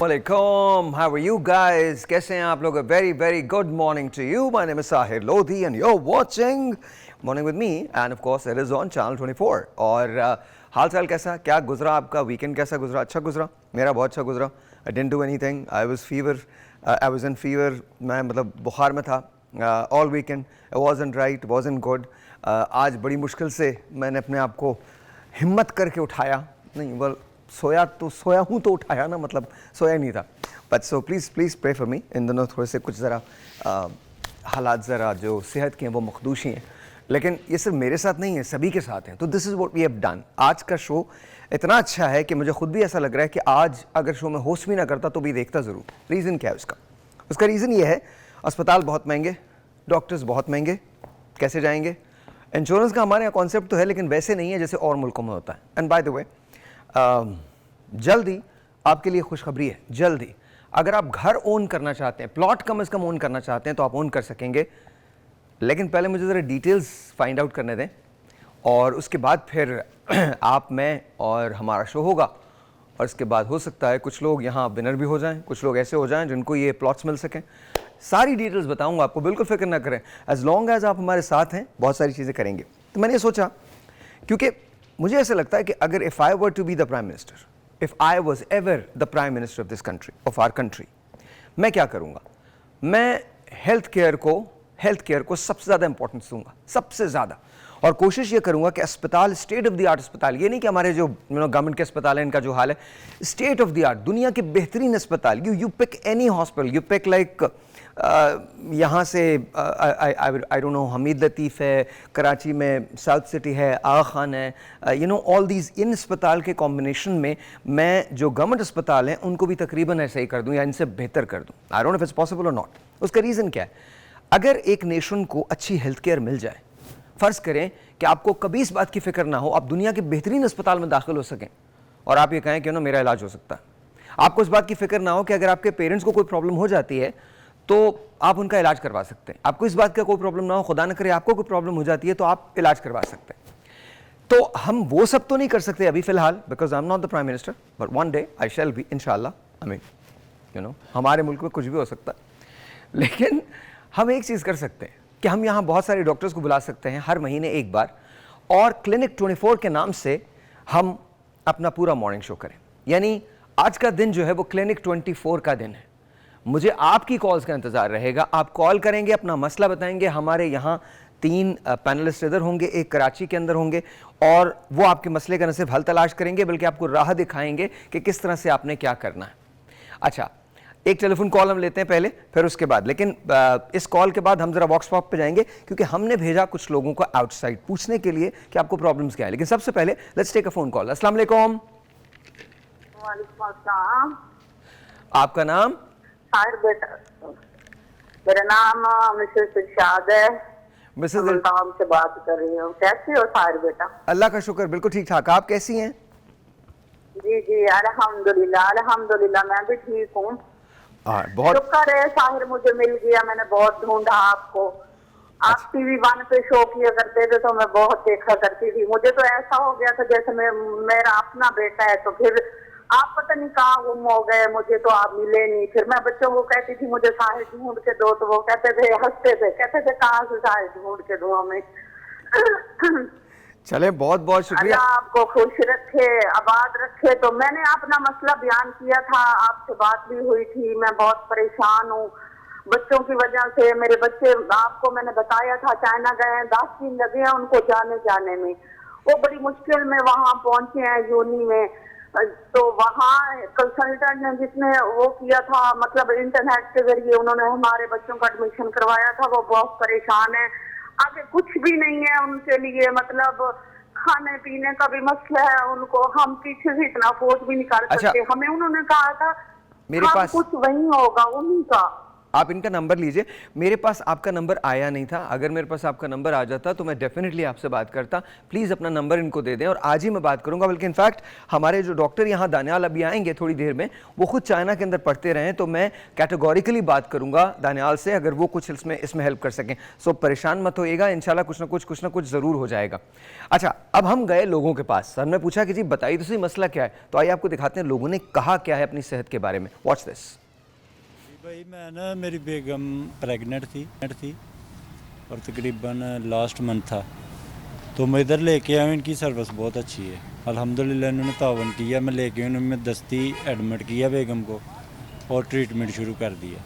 Assalamualaikum. How are you guys? कैसे हैं आप लोग? A very very good morning to you. My name is Sahir Lodhi and you're watching Morning with me and of course it is on Channel 24. और हाल चाल कैसा? क्या गुजरा आपका वीकेंड? कैसा गुजरा? अच्छा गुजरा? मेरा बहुत अच्छा गुजरा. I didn't do anything. I was in fever. मैं मतलब बुखार में था all weekend. It wasn't right. Wasn't good. आज बड़ी मुश्किल से मैंने अपने आप को हिम्मत करके उठाया. नहीं well सोया हूँ तो उठाया ना, मतलब सोया नहीं था. But so please pray for me. इन दिनों थोड़े से कुछ ज़रा हालात ज़रा जो सेहत के हैं वो मखदूश ही हैं, लेकिन ये सिर्फ मेरे साथ नहीं है, सभी के साथ हैं. तो this is what we have done. आज का शो इतना अच्छा है कि मुझे खुद भी ऐसा लग रहा है कि आज अगर शो में होस्ट भी ना करता तो भी देखता ज़रूर. रीज़न क्या है उसका रीज़न ये है, अस्पताल बहुत महंगे, डॉक्टर्स बहुत महंगे, कैसे जाएंगे. इंश्योरेंस का हमारे यहाँ कॉन्सेप्ट तो है लेकिन वैसे नहीं है जैसे और मुल्कों में होता है. एंड बाय द वे जल्दी आपके लिए खुशखबरी है. जल्दी अगर आप घर ओन करना चाहते हैं, प्लॉट कम से कम ओन करना चाहते हैं तो आप ओन कर सकेंगे. लेकिन पहले मुझे ज़रा डिटेल्स फाइंड आउट करने दें और उसके बाद फिर आप, मैं और हमारा शो होगा. और इसके बाद हो सकता है कुछ लोग यहाँ विनर भी हो जाएं, कुछ लोग ऐसे हो जाएं जिनको ये प्लॉट्स मिल सकें. सारी डिटेल्स बताऊंगा आपको, बिल्कुल फिक्र ना करें. एज लॉन्ग एज आप हमारे साथ हैं बहुत सारी चीज़ें करेंगे. तो मैंने सोचा, क्योंकि मुझे ऐसा लगता है कि अगर if I were to be the prime minister, if I was ever the prime minister of this country, of our country, मैं क्या करूँगा. मैं हेल्थ केयर को सबसे ज़्यादा इंपॉर्टेंस दूंगा, सबसे ज़्यादा. और कोशिश ये करूँगा कि अस्पताल, स्टेट ऑफ द आर्ट अस्पताल, ये नहीं कि हमारे जो गवर्नमेंट के अस्पताल हैं इनका जो हाल है, स्टेट ऑफ द आर्ट, दुनिया के बेहतरीन अस्पताल. You pick any hospital, you pick like यहाँ से I don't know, Hamid Latif है, कराची में साउथ सिटी है, आगा खान है, ऑल दीज. इन अस्पताल के कॉम्बिनेशन में मैं जो गवर्नमेंट अस्पताल हैं उनको भी तकरीबन ऐसे ही कर दूँ या इनसे बेहतर कर दूँ. आई don't know if it's possible और नॉट. उसका रीज़न क्या है, अगर एक नेशन को अच्छी हेल्थ केयर मिल जाए, फ़र्ज़ करें कि आपको कभी इस बात की फ़िक्र ना हो, आप दुनिया के बेहतरीन अस्पताल में दाखिल हो सकें और आप ये कहें कि मेरा इलाज हो सकता है. आपको इस बात की फ़िक्र ना हो कि अगर आपके पेरेंट्स को कोई प्रॉब्लम हो जाती है तो आप उनका इलाज करवा सकते हैं. आपको इस बात का कोई प्रॉब्लम ना हो, खुदा न करे आपको कोई प्रॉब्लम हो जाती है तो आप इलाज करवा सकते हैं. तो हम वो सब तो नहीं कर सकते अभी फ़िलहाल, because I am not the prime minister, but one day I shall be इंशाल्लाह. आई मीन हमारे मुल्क में कुछ भी हो सकता है. लेकिन हम एक चीज़ कर सकते हैं कि हम यहाँ बहुत सारे डॉक्टर्स को बुला सकते हैं हर महीने एक बार, और क्लिनिक 24 के नाम से हम अपना पूरा मॉर्निंग शो करें. यानी आज का दिन जो है वो क्लिनिक 24 का दिन है. मुझे आपकी कॉल्स का इंतज़ार रहेगा. आप कॉल करेंगे, अपना मसला बताएंगे. हमारे यहाँ 3 पैनलिस्ट इधर होंगे, एक कराची के अंदर होंगे, और वो आपके मसले का न सिर्फ हल तलाश करेंगे बल्कि आपको राह दिखाएंगे कि किस तरह से आपने क्या करना है. अच्छा, एक टेलीफोन कॉल हम लेते हैं पहले, फिर उसके बाद. लेकिन इस कॉल के बाद हम जरा वॉक्स पॉप पे जाएंगे क्योंकि हमने भेजा कुछ लोगों को आउटसाइड पूछने के लिए कि आपको प्रॉब्लम्स क्या है. लेकिन सबसे पहले let's take a phone call. अस्सलाम वालेकुम. वालेकुम अस्सलाम. आपका नाम? साहिर बेटा. मेरा नाम मिसेस इरशाद है. मिसेस मुल्तान से बात कर रही हूँ. कैसे हो साहिर बेटा? अल्लाह का शुक्र, बिल्कुल ठीक ठाक. आप कैसी हैं? जी जी अल्हम्दुलिल्लाह मैं भी ठीक हूँ. बहुत शुक्र है साहिर, मुझे मिल गया. मैंने बहुत ढूंढा आपको. आप टीवी 1 पे शो किया करते थे तो मैं बहुत देखा करती थी. मुझे तो ऐसा हो गया था जैसे मेरा अपना बेटा है. तो फिर आप पता नहीं कहाँ गुम हो गए, मुझे तो आप मिले नहीं. फिर मैं बच्चों को कहती थी मुझे साहिर ढूंढ के दो, तो वो कहते थे, हंसते थे, कहते थे कहाँ से साहिर ढूंढ के दो हमें. चले, बहुत बहुत शुक्रिया. अल्लाह आपको खुश रखे, आबाद रखे. तो मैंने अपना मसला बयान किया था, आपसे बात भी हुई थी. मैं बहुत परेशान हूँ बच्चों की वजह से. मेरे बच्चे, आपको मैंने बताया था, चाइना गए हैं, 10 दिन लगे हैं उनको जाने में. वो बड़ी मुश्किल में वहाँ पहुंचे हैं यूनी में. तो वहाँ कंसल्टेंट ने जिसने वो किया था, मतलब इंटरनेट के जरिए उन्होंने हमारे बच्चों का एडमिशन करवाया था, वो बहुत परेशान है. आगे कुछ भी नहीं है उनके लिए, मतलब खाने पीने का भी मसला है उनको. हम पीछे से इतना अफोर्ड भी नहीं कर सकते. हमें उन्होंने कहा था मेरे पास कुछ वही होगा उन्हीं का. आप इनका नंबर लीजिए। मेरे पास आपका नंबर आया नहीं था, अगर मेरे पास आपका नंबर आ जाता तो मैं डेफिनेटली आपसे बात करता। प्लीज़ अपना नंबर इनको दे दें और आज ही मैं बात करूंगा। बल्कि इनफैक्ट हमारे जो डॉक्टर यहाँ दानियाल अभी आएंगे थोड़ी देर में, वो खुद चाइना के अंदर पढ़ते रहे, तो मैं कैटेगोरिकली बात करूंगा दानियाल से, अगर वो कुछ इसमें हेल्प कर सकें। सो परेशान मत होइएगा, इंशाल्लाह कुछ ना कुछ ज़रूर हो जाएगा। अच्छा, अब हम गए लोगों के पास, हमने पूछा कि जी बताइए तो सही मसला क्या है। तो आइए आपको दिखाते हैं लोगों ने कहा क्या है अपनी सेहत के बारे में। Watch this. भाई मैं ना, मेरी बेगम प्रेग्नेंट थी और तकरीबन लास्ट मंथ था, तो मैं इधर लेके आया हूँ। इनकी सर्विस बहुत अच्छी है अल्हम्दुलिल्लाह, इन्होंने तावन किया। मैं लेके आया, उन्होंने दस्ती एडमिट किया बेगम को और ट्रीटमेंट शुरू कर दिया।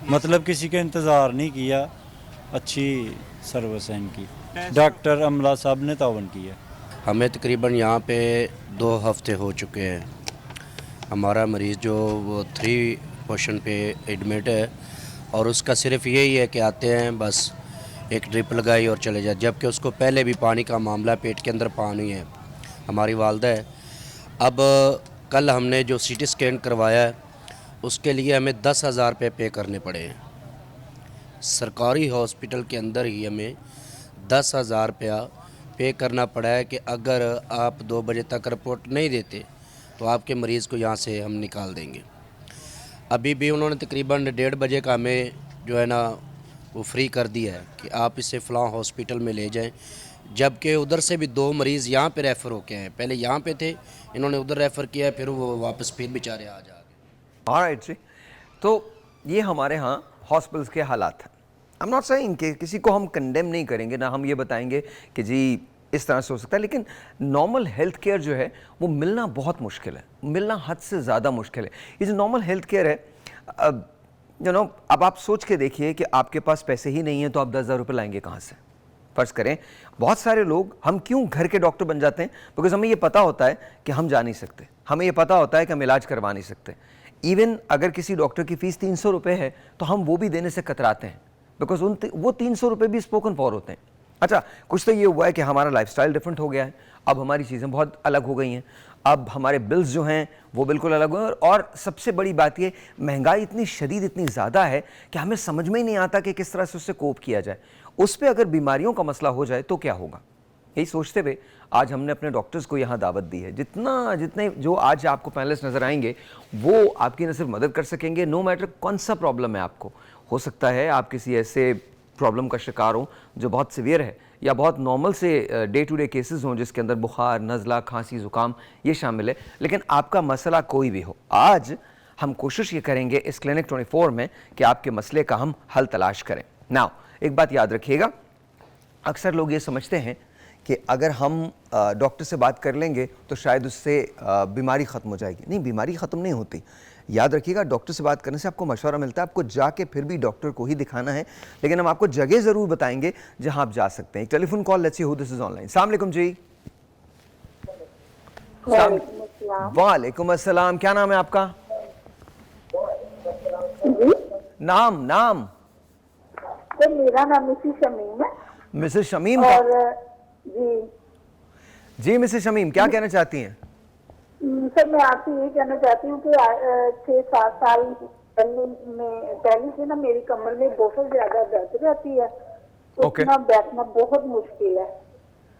मतलब किसी का इंतज़ार नहीं किया, अच्छी सर्विस है इनकी। डॉक्टर अमला साहब ने तावन किया। हमें तकरीबन यहाँ पे 2 हफ्ते हो चुके हैं। हमारा मरीज़ जो वो 3 पोर्शन पे एडमिट है और उसका सिर्फ यही है कि आते हैं बस एक ड्रिप लगाई और चले जाए, जबकि उसको पहले भी पानी का मामला, पेट के अंदर पानी है। हमारी वालदा है। अब कल हमने जो सीटी स्कैन करवाया है उसके लिए हमें 10,000 रुपये पे करने पड़े हैं। सरकारी हॉस्पिटल के अंदर ही हमें 10,000 रुपया पे करना पड़ा है कि अगर आप 2 बजे तक रिपोर्ट नहीं देते तो आपके मरीज़ को यहाँ से हम निकाल देंगे। अभी भी उन्होंने तकरीबन 1:30 बजे का हमें जो है ना वो फ्री कर दिया है कि आप इसे फ़लाँ हॉस्पिटल में ले जाएं, जबकि उधर से भी 2 मरीज़ यहाँ पे रेफ़र होके हैं। पहले यहाँ पे थे, इन्होंने उधर रेफ़र किया, फिर वो वापस फिर बेचारे आ जा गए। ऑलराइट जी, तो ये हमारे यहाँ हॉस्पिटल्स के हालात हैं। आई एम नॉट सेइंग कि किसी को हम कंडेम नहीं करेंगे, ना हम ये बताएंगे कि जी इस तरह से हो सकता है, लेकिन नॉर्मल हेल्थ केयर जो है वो मिलना बहुत मुश्किल है, मिलना हद से ज़्यादा मुश्किल है। ये जो नॉर्मल हेल्थ केयर है, अब आप सोच के देखिए कि आपके पास पैसे ही नहीं है तो आप 10,000 रुपये लाएंगे कहाँ से। फ़र्ज़ करें बहुत सारे लोग, हम क्यों घर के डॉक्टर बन जाते हैं, बिकॉज हमें ये पता होता है कि हम जा नहीं सकते, हमें ये पता होता है कि हम इलाज करवा नहीं सकते। इवन अगर किसी डॉक्टर की फ़ीस 300 रुपये है तो हम वो भी देने से कतराते हैं, बिकॉज वो 300 रुपये भी स्पोकन फॉर होते हैं। अच्छा, कुछ तो ये हुआ है कि हमारा लाइफस्टाइल डिफरेंट हो गया है, अब हमारी चीज़ें बहुत अलग हो गई हैं, अब हमारे बिल्स जो हैं वो बिल्कुल अलग हुए, और सबसे बड़ी बात ये, महंगाई इतनी शदीद, इतनी ज़्यादा है कि हमें समझ में ही नहीं आता कि किस तरह से उससे कोप किया जाए। उस पर अगर बीमारियों का मसला हो जाए तो क्या होगा, यही सोचते हुए आज हमने अपने डॉक्टर्स को यहाँ दावत दी है। जितने जो आज आपको पैनलिस्ट नज़र आएंगे वो आपकी न सिर्फ मदद कर सकेंगे, नो मैटर कौन सा प्रॉब्लम है आपको। हो सकता है आप किसी ऐसे प्रॉब्लम का शिकार हो जो बहुत सीवियर है, या बहुत नॉर्मल से डे टू डे केसेस हों जिसके अंदर बुखार, नज़ला, खांसी, ज़ुकाम ये शामिल है, लेकिन आपका मसला कोई भी हो, आज हम कोशिश ये करेंगे इस क्लिनिक 24 में कि आपके मसले का हम हल तलाश करें। नाउ एक बात याद रखिएगा, अक्सर लोग ये समझते हैं कि अगर हम डॉक्टर से बात कर लेंगे तो शायद उससे बीमारी ख़त्म हो जाएगी। नहीं, बीमारी ख़त्म नहीं होती। याद रखिएगा, डॉक्टर से बात करने से आपको मशवरा मिलता है, आपको जाके फिर भी डॉक्टर को ही दिखाना है, लेकिन हम आपको जगह ज़रूर बताएंगे जहां आप जा सकते हैं। एक telephone call, let's see who this is online. अस्सलाम वालेकुम जी। वालेकुम अस्सलाम, क्या नाम है आपका? नाम तो मेरा नाम मिसेस शमीम है। मिसेस शमीम और जी मिसेस शमीम, क्या कहना चाहती हैं? सर मैं आपसे ये कहना चाहती हूँ कि 6-7 साल पहले से ना मेरी कमर में बहुत ज्यादा दर्द रहती है, उठना बैठना बहुत मुश्किल है,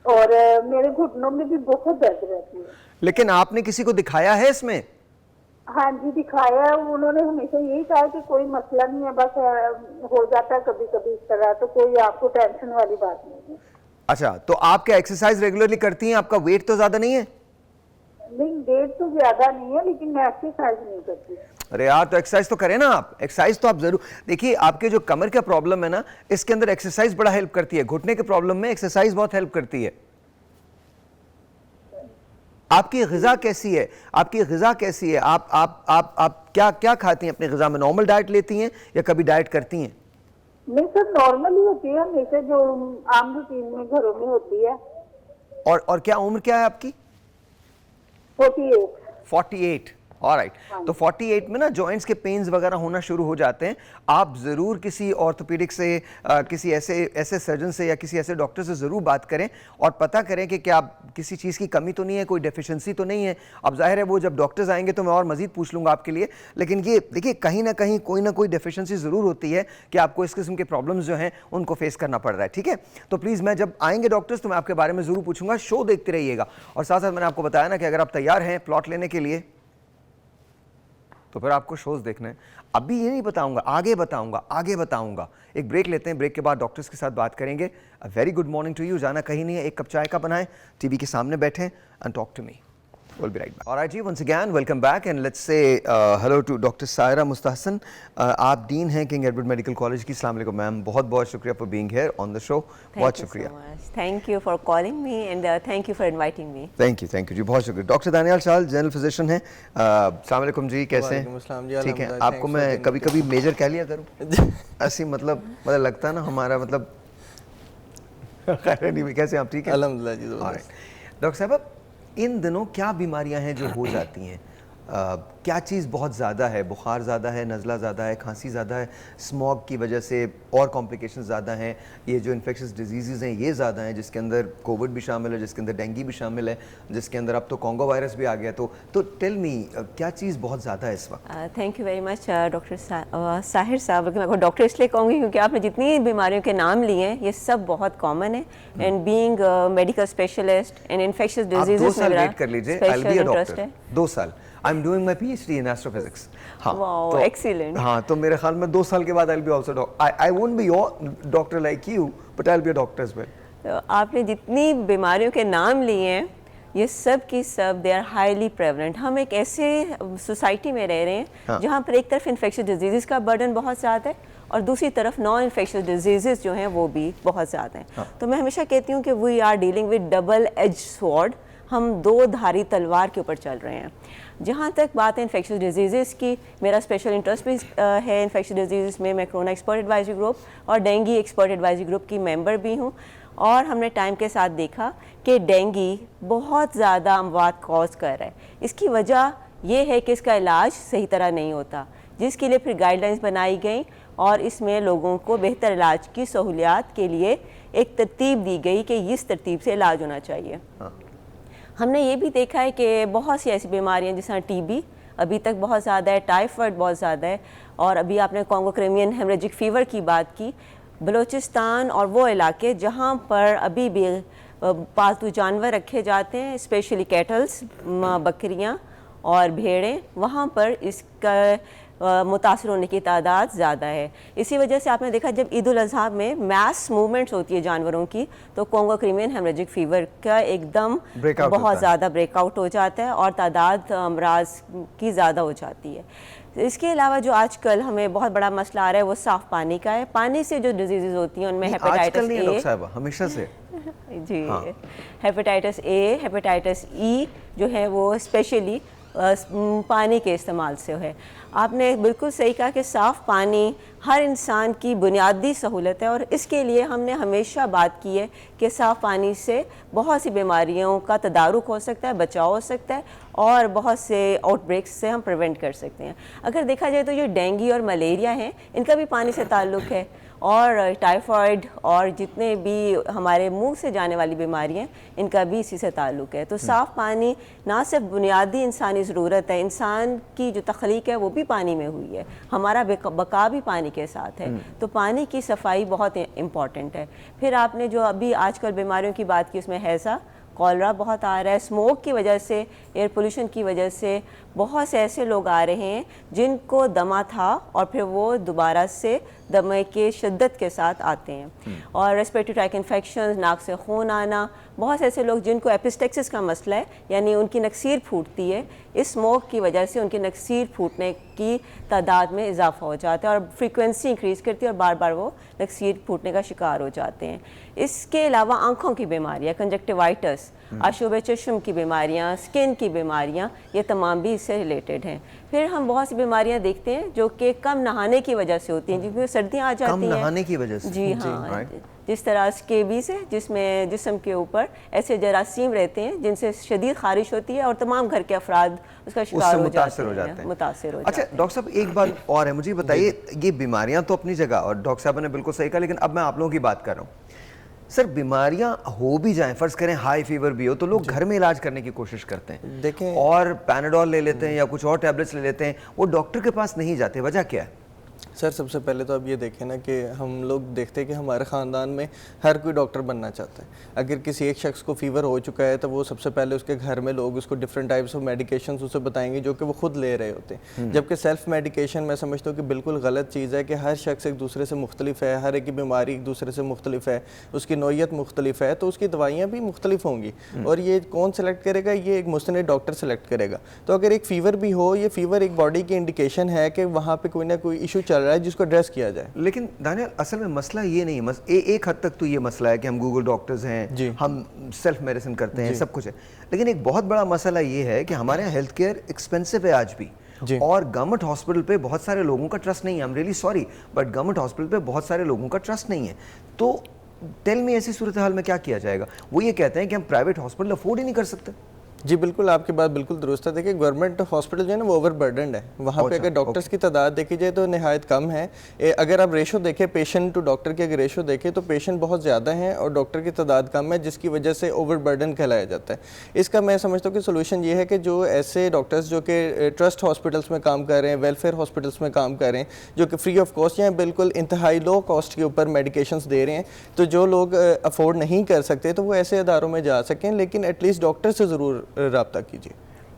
और मेरे घुटनों में भी बहुत दर्द रहती है। लेकिन आपने किसी को दिखाया है इसमें? हाँ जी दिखाया है, उन्होंने हमेशा यही कहा कि कोई मसला नहीं है, बस हो जाता है कभी कभी इस तरह, तो कोई आपको टेंशन वाली बात नहीं है। अच्छा, तो आप क्या एक्सरसाइज रेगुलरली करती हैं? आपका वेट तो ज्यादा नहीं है? नहीं, वेट तो ज्यादा नहीं है, लेकिन मैं एक्सरसाइज नहीं करती। अरे यार, तो एक्सरसाइज तो करें ना आप। एक्सरसाइज तो आप जरूर देखिए, आपके जो कमर का प्रॉब्लम है ना, इसके अंदर एक्सरसाइज बड़ा हेल्प करती है। घुटने के प्रॉब्लम में एक्सरसाइज बहुत हेल्प करती है। आपकी ग़िज़ा कैसी है? आपकी ग़िज़ा कैसी है? आप क्या क्या खाती हैं अपनी ग़िज़ा में? नॉर्मल डाइट लेती हैं या कभी डाइट करती हैं? नहीं सर, नॉर्मल ही होती है हमेशा, जो आम रूटीन में घरों में होती है। और क्या उम्र क्या है आपकी? 48। ऑलराइट, तो 48 में ना जॉइंट्स के पेन्स वगैरह होना शुरू हो जाते हैं। आप ज़रूर किसी ऑर्थोपेडिक से किसी ऐसे सर्जन से या किसी ऐसे डॉक्टर से ज़रूर बात करें और पता करें कि क्या किसी चीज़ की कमी तो नहीं है, कोई डेफिशिएंसी तो नहीं है। अब जाहिर है वो जब डॉक्टर्स आएंगे तो मैं और मज़ीद पूछ लूँगा आपके लिए, लेकिन ये देखिए कहीं ना कहीं कोई ना कोई डेफिशिएंसी ज़रूर होती है कि आपको इस किस्म के प्रॉब्लम्स जो हैं उनको फेस करना पड़ रहा है। ठीक है, तो प्लीज़ मैं जब आएंगे डॉक्टर्स तो मैं आपके बारे में ज़रूर पूछूंगा। शो देखते रहिएगा। और साथ साथ मैंने आपको बताया ना कि अगर आप तैयार हैं प्लॉट लेने के लिए तो फिर आपको शोज देखने हैं। अभी ये नहीं बताऊंगा, आगे बताऊंगा। एक ब्रेक लेते हैं, ब्रेक के बाद डॉक्टर्स के साथ बात करेंगे। A very good morning to you. जाना कहीं नहीं है, एक कप चाय का बनाएं, टीवी के सामने बैठें and talk to me. We'll be right back. All right, जी, once again, welcome back and let's say hello to Dr. Saira Mustahsan. आप डीन हैं किंग एडवर्ड मेडिकल कॉलेज की। अस्सलाम वालेकुम मैम, बहुत बहुत शुक्रिया for being here on the show. बहुत शुक्रिया। Thank you for calling me and thank you for inviting me. Thank you जी, बहुत शुक्रिया। Doctor Daniyal Shal general physician हैं। अस्सलाम वालेकुम जी, कैसे हैं? ठीक है, आपको मैं कभी कभी मेजर कह लिया करूँ ऐसी मतलब लगता है ना हमारा मतलब खैर नहीं, कैसे आप? ठीक है अल्हम्दुलिल्लाह जी। डॉक्टर साहब, इन दिनों क्या बीमारियां हैं जो हो जाती हैं? क्या चीज़ बहुत ज़्यादा है? बुखार ज़्यादा है, नज़ला ज़्यादा है, खांसी ज़्यादा है, स्मॉग की वजह से और कॉम्प्लिकेशंस ज़्यादा हैं, ये जो इन्फेक्शस डिजीज़ हैं ये ज़्यादा हैं, जिसके अंदर कोविड भी शामिल है, जिसके अंदर डेंगू भी शामिल है, जिसके अंदर अब तो कॉन्गो वायरस भी आ गया। तो टेल मी, क्या चीज़ बहुत ज़्यादा है इस वक्त? Thank you very much doctor Sahir साहब। बल्कि मैं डॉक्टर इसलिए कहूँगी क्योंकि आपने जितनी बीमारियों के नाम लिए हैं ये सब बहुत कॉमन है and being medical specialist and infectious diseases 2 साल वेट कर लीजिए, I will be a doctor. 2 साल I am doing my PhD in astrophysics. हाँ, वाओ, एक्सीलेंट। हाँ, तो मेरे ख्याल में 2 साल के बाद I will be also I won't be your doctor like you but I will be a doctor as well. तो आपने जितनी बीमारियों के नाम लिए हैं ये सब की सब दे आर हाईली प्रेवलेंट। हम एक ऐसे सोसाइटी में रह रहे हैं हाँ। जहाँ पर एक तरफ इन्फेक्शियस डिजीज़ का बर्डन बहुत ज़्यादा है और दूसरी तरफ नॉन इन्फेक्शियस डिजीज़ जो हैं वो भी बहुत ज़्यादा हैं। हाँ। तो मैं हमेशा कहती हूँ कि we are dealing with double edge sword. हम 2 धारी तलवार के ऊपर चल रहे हैं। जहाँ तक बात है इन्फेक्शियस डिजीज़ की, मेरा स्पेशल इंटरेस्ट भी है इन्फेक्शियस डिजीज़ में। मैं कोरोना एक्सपर्ट एडवाइजरी ग्रुप और डेंगू एक्सपर्ट एडवाइजरी ग्रुप की मेंबर भी हूँ। और हमने टाइम के साथ देखा कि डेंगू बहुत ज़्यादा अमवात कॉज कर रहा है। इसकी वजह ये है कि इसका इलाज सही तरह नहीं होता, जिसके लिए फिर गाइडलाइंस बनाई गई और इसमें लोगों को बेहतर इलाज की सहूलियात के लिए एक तरतीब दी गई कि इस तरतीब से इलाज होना चाहिए। हाँ। हमने ये भी देखा है कि बहुत सी ऐसी बीमारियां जैसा टीबी अभी तक बहुत ज़्यादा है, टाइफाइड बहुत ज़्यादा है, और अभी आपने कॉन्गो क्रिमियन हेमरेजिक फ़ीवर की बात की। बलूचिस्तान और वो इलाके जहाँ पर अभी भी पालतू जानवर रखे जाते हैं, स्पेशली कैटल्स, बकरियाँ और भेड़ें, वहाँ पर इसका मुतासर होने की तादाद ज़्यादा है। इसी वजह से आपने देखा जब ईद उल अज़हा में मैस मूवमेंट्स होती है जानवरों की तो कॉन्गो क्रिमियन हेमरेजिक फ़ीवर का एकदम बहुत ज़्यादा ब्रेकआउट हो जाता है और तादाद अमराज की ज़्यादा हो जाती है। इसके अलावा जो आजकल हमें बहुत बड़ा मसला आ रहा है वो साफ़ पानी का है। पानी से जो डिजीज़ होती हैं उनमें हेपेटाइटिस ए, हमेशा से जी, हेपेटाइटिस ए, हेपेटाइटिस ई जो है वो स्पेशली पानी के इस्तेमाल से है। आपने बिल्कुल सही कहा कि साफ़ पानी हर इंसान की बुनियादी सहूलत है और इसके लिए हमने हमेशा बात की है कि साफ़ पानी से बहुत सी बीमारियों का तदारुक हो सकता है, बचाव हो सकता है और बहुत से आउटब्रेक्स से हम प्रिवेंट कर सकते हैं। अगर देखा जाए तो जो डेंगू और मलेरिया हैं इनका भी पानी से ताल्लुक़ है और टाइफाइड और जितने भी हमारे मुंह से जाने वाली बीमारियां इनका भी इसी से ताल्लुक़ है। तो साफ़ पानी ना सिर्फ बुनियादी इंसानी ज़रूरत है, इंसान की जो तख्लीक है वो भी पानी में हुई है, हमारा बका भी पानी के साथ है। तो पानी की सफाई बहुत इम्पॉर्टेंट है। फिर आपने जो अभी आजकल बीमारियों की बात की उसमें हैज़ा, कॉलरा बहुत आ रहा है। स्मोक की वजह से, एयर पोल्यूशन की वजह से बहुत से ऐसे लोग आ रहे हैं जिनको दमा था और फिर वो दोबारा से दमे के शिद्दत के साथ आते हैं। और रेस्पिरेटरी ट्रैक इन्फेक्शन, नाक से खून आना, बहुत से ऐसे लोग जिनको एपिस्टेक्सिस का मसला है यानी उनकी नक्सीर फूटती है, इस स्मोक की वजह से उनकी नक्सीर फूटने की तादाद में इजाफा हो जाता है और फ्रीक्वेंसी इंक्रीज़ करती है और बार बार वो नक्सीर फूटने का शिकार हो जाते हैं। इसके अलावा आँखों की बीमारियाँ, कंजक्टिवाइटिस, आशुब चश्म की बीमारियाँ, स्किन की बीमारियाँ, ये तमाम भी इससे रिलेटेड हैं। फिर हम बहुत सी बीमारियाँ देखते हैं जो कि कम नहाने की वजह से होती हैं, क्योंकि सर्दियाँ आ जाती हैं। कम नहाने की वजह से? जी हाँ, जिस तरह स्केबीज़ है जिसमें जिस्म के ऊपर ऐसे जरासीम रहते हैं जिनसे शदीद खारिश होती है और तमाम घर के अफराद उसका शिकार हो जाते हैं, मुतासिर हो जाते हैं। अच्छा डॉक्टर साहब, एक बात और है, मुझे बताइए, ये बीमारियां तो अपनी जगह, और डॉक्टर साहब ने बिल्कुल सही कहा, लेकिन अब मैं आप लोगों की बात कर रहा हूँ। सर, बीमारियां हो भी जाएं, फर्ज करें हाई फीवर भी हो, तो लोग घर में इलाज करने की कोशिश करते हैं, देखें, और पैनाडोल ले लेते हैं या कुछ और टैबलेट्स ले लेते हैं, वो डॉक्टर के पास नहीं जाते। वजह क्या है? सर सबसे पहले तो आप ये देखें ना कि हम लोग देखते हैं कि हमारे ख़ानदान में हर कोई डॉक्टर बनना चाहता है। अगर किसी एक शख्स को फ़ीवर हो चुका है तो वो सबसे पहले उसके घर में लोग उसको डिफरेंट टाइप्स ऑफ मेडिकेशंस उसे बताएंगे जो कि वो खुद ले रहे होते हैं। जबकि सेल्फ मेडिकेशन मैं समझता हूँ कि बिल्कुल गलत चीज़ है कि हर शख्स एक दूसरे से मुख्तलिफ है, हर एक की बीमारी एक दूसरे से मुख्तलिफ है, उसकी नौयत मुख्तलिफ है, तो उसकी दवाइयाँ भी मुख्तलिफ होंगी। और ये कौन सेलेक्ट करेगा? ये एक मुस्तनिद डॉक्टर सेलेक्ट करेगा। तो अगर एक फ़ीवर भी हो, ये फ़ीवर एक बॉडी की इंडिकेशन है कि वहाँ पर कोई ना कोई इशू चल रहा है जिसको एड्रेस किया जाए। लेकिन दानियाल, असल में मसला ये नहीं है, एक हद तक तो ये मसला है कि हम गूगल डॉक्टर्स हैं, हम सेल्फ मेडिसिन करते हैं, सब कुछ है, लेकिन एक बहुत बड़ा मसला ये है कि हमारे यहाँ हेल्थ केयर एक्सपेंसिव है आज भी, और गवर्नमेंट हॉस्पिटल पे बहुत सारे लोगों का ट्रस्ट नहीं है। I am really sorry, but government hospital पे बहुत सारे लोगों का ट्रस्ट नहीं है। तो टेल मी, ऐसी सूरत हाल में क्या किया जाएगा? वो ये कहते हैं कि हम प्राइवेट हॉस्पिटल अफोर्ड ही नहीं कर सकते। जी बिल्कुल, आपकी बात बिल्कुल दुरुस्त है। देखिए, गवर्नमेंट हॉस्पिटल जो है ना वो ओवरबर्डनड है। वहाँ पे अगर डॉक्टर्स की तादाद देखी जाए तो नहायत कम है। अगर आप रेशो देखें, पेशेंट टू डॉक्टर की अगर रेशो देखें तो पेशेंट बहुत ज़्यादा हैं और डॉक्टर की तादाद कम है, जिसकी वजह से ओवरबर्डन कहलाया जाता है। इसका मैं समझता हूँ कि सोल्यूशन ये है कि जो ऐसे डॉक्टर्स जो कि ट्रस्ट हॉस्पिटल्स में काम कर रहे हैं, वेलफेयर हॉस्पिटल्स में काम कर रहे हैं, जो कि फ्री ऑफ कॉस्ट या बिल्कुल इंतहाई लो कॉस्ट के ऊपर मेडिकेशंस दे रहे हैं, तो जो लोग अफोर्ड नहीं कर सकते तो वो ऐसे अदारों में जा सकें, लेकिन एटलीस्ट डॉक्टर से ज़रूर रब्ता कीजिए।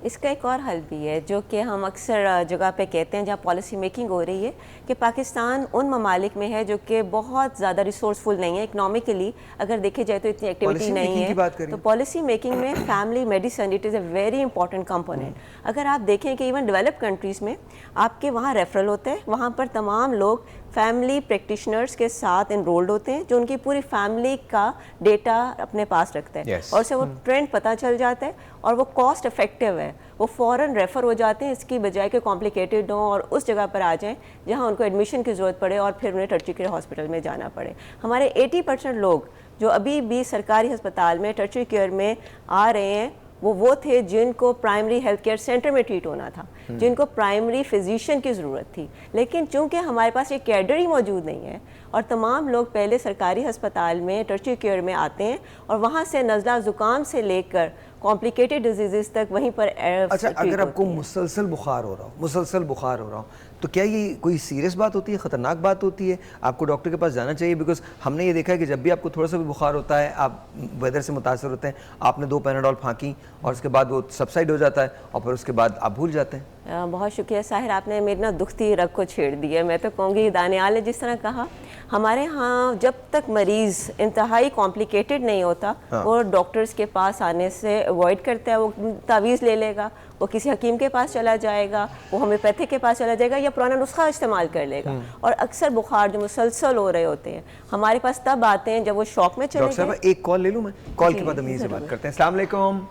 इसका एक और हल भी है जो कि हम अक्सर जगह पे कहते हैं जहाँ पॉलिसी मेकिंग हो रही है, कि पाकिस्तान उन ममालिक में है जो कि बहुत ज़्यादा रिसोर्सफुल नहीं है इकनॉमिकली, अगर देखे जाए तो इतनी एक्टिविटी नहीं है। तो पॉलिसी मेकिंग में family medicine it is a very important component. अगर आप देखें कि इवन डेवलप कंट्रीज़ में आपके वहाँ रेफरल होते हैं, वहाँ पर तमाम लोग फैमिली प्रैक्टिशनर्स के साथ इनरोल्ड होते हैं जो उनकी पूरी फैमिली का डेटा अपने पास रखते हैं, और से वो ट्रेंड पता चल जाता है और वो कॉस्ट इफेक्टिव है, वो फ़ौरन रेफ़र हो जाते हैं, इसकी बजाय कि कॉम्प्लिकेटेड हो और उस जगह पर आ जाएं जहां उनको एडमिशन की ज़रूरत पड़े और फिर उन्हें टर्चरी केयर हॉस्पिटल में जाना पड़े। हमारे 80% लोग जो अभी भी सरकारी अस्पताल में टर्चरी केयर में आ रहे हैं वो थे जिनको प्राइमरी हेल्थ केयर सेंटर में ट्रीट होना था, जिनको प्राइमरी फिजिशियन की ज़रूरत थी। लेकिन चूंकि हमारे पास ये कैडर ही मौजूद नहीं है और तमाम लोग पहले सरकारी अस्पताल में टर्चरी केयर में आते हैं और वहाँ से नज़ला ज़ुकाम से लेकर कॉम्प्लिकेटेड डिजीज़ तक वहीं पर अच्छा, अगर आपको मुसलसल बुखार हो रहा हो तो क्या ये कोई सीरियस बात होती है, ख़तरनाक बात होती है? आपको डॉक्टर के पास जाना चाहिए? बिकॉज हमने ये देखा है कि जब भी आपको थोड़ा सा भी बुखार होता है, आप वेदर से मुतासर होते हैं, आपने 2 पैनाडोल फाँकी और उसके बाद वो सबसाइड हो जाता है और फिर उसके बाद आप भूल जाते हैं। बहुत शुक्रिया साहिर, आपने मेरी ना दुखती रग को छेड़ दिया। मैं तो कहूँगी दानियाल ने जिस तरह कहा, हमारे यहाँ जब तक मरीज़ इंतहाई कॉम्प्लिकेटेड नहीं होता वो डॉक्टर्स के पास आने से अवॉइड करता है। वो तावीज़ ले लेगा, वो किसी हकीम के पास चला जाएगा, वो होम्योपैथिक के पास चला जाएगा या पुराना नुस्खा इस्तेमाल कर लेगा। और अक्सर बुखार जो मुसलसल हो रहे होते हैं हमारे पास तब आते हैं जब वो शॉक में चले गए। एक कॉल ले लूँ मैं? कॉल के बाद हम यहीं से बात करते हैं। अस्सलाम वालेकुम।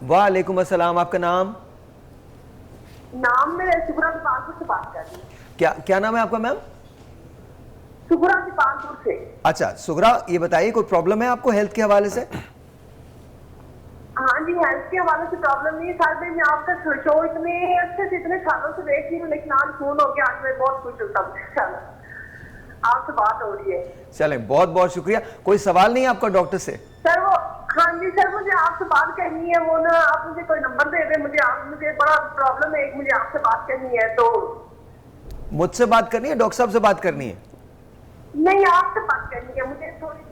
वालेकुम अस्सलाम। आपका नाम? नाम मैं सुगरा दीपानपुर से बात कर रही हूँ। क्या नाम है आपका मैम? सुगरा दीपानपुर से। अच्छा सुगरा, ये बताइए कोई प्रॉब्लम है आपको हेल्थ के हवाले से? हाँ जी, हेल्थ के हवाले से प्रॉब्लम नहीं है सर। मैं आपका शो इतने अच्छे से इतने सालों से देख रही हूँ, लेकिन आज फोन हो गया, आज मैं बहुत खुश हूँ सब आपसे बात हो रही है। चलें, बहुत बहुत शुक्रिया। कोई सवाल नहीं आपका डॉक्टर से? सर वो, हाँ जी सर, मुझे आपसे बात करनी है। वो ना आप मुझे कोई नंबर दे दें, मुझे बड़ा प्रॉब्लम है, मुझे आपसे बात करनी है। तो मुझसे बात करनी है, डॉक्टर साहब से बात करनी है? नहीं, आपसे बात करनी है मुझे थोड़ी।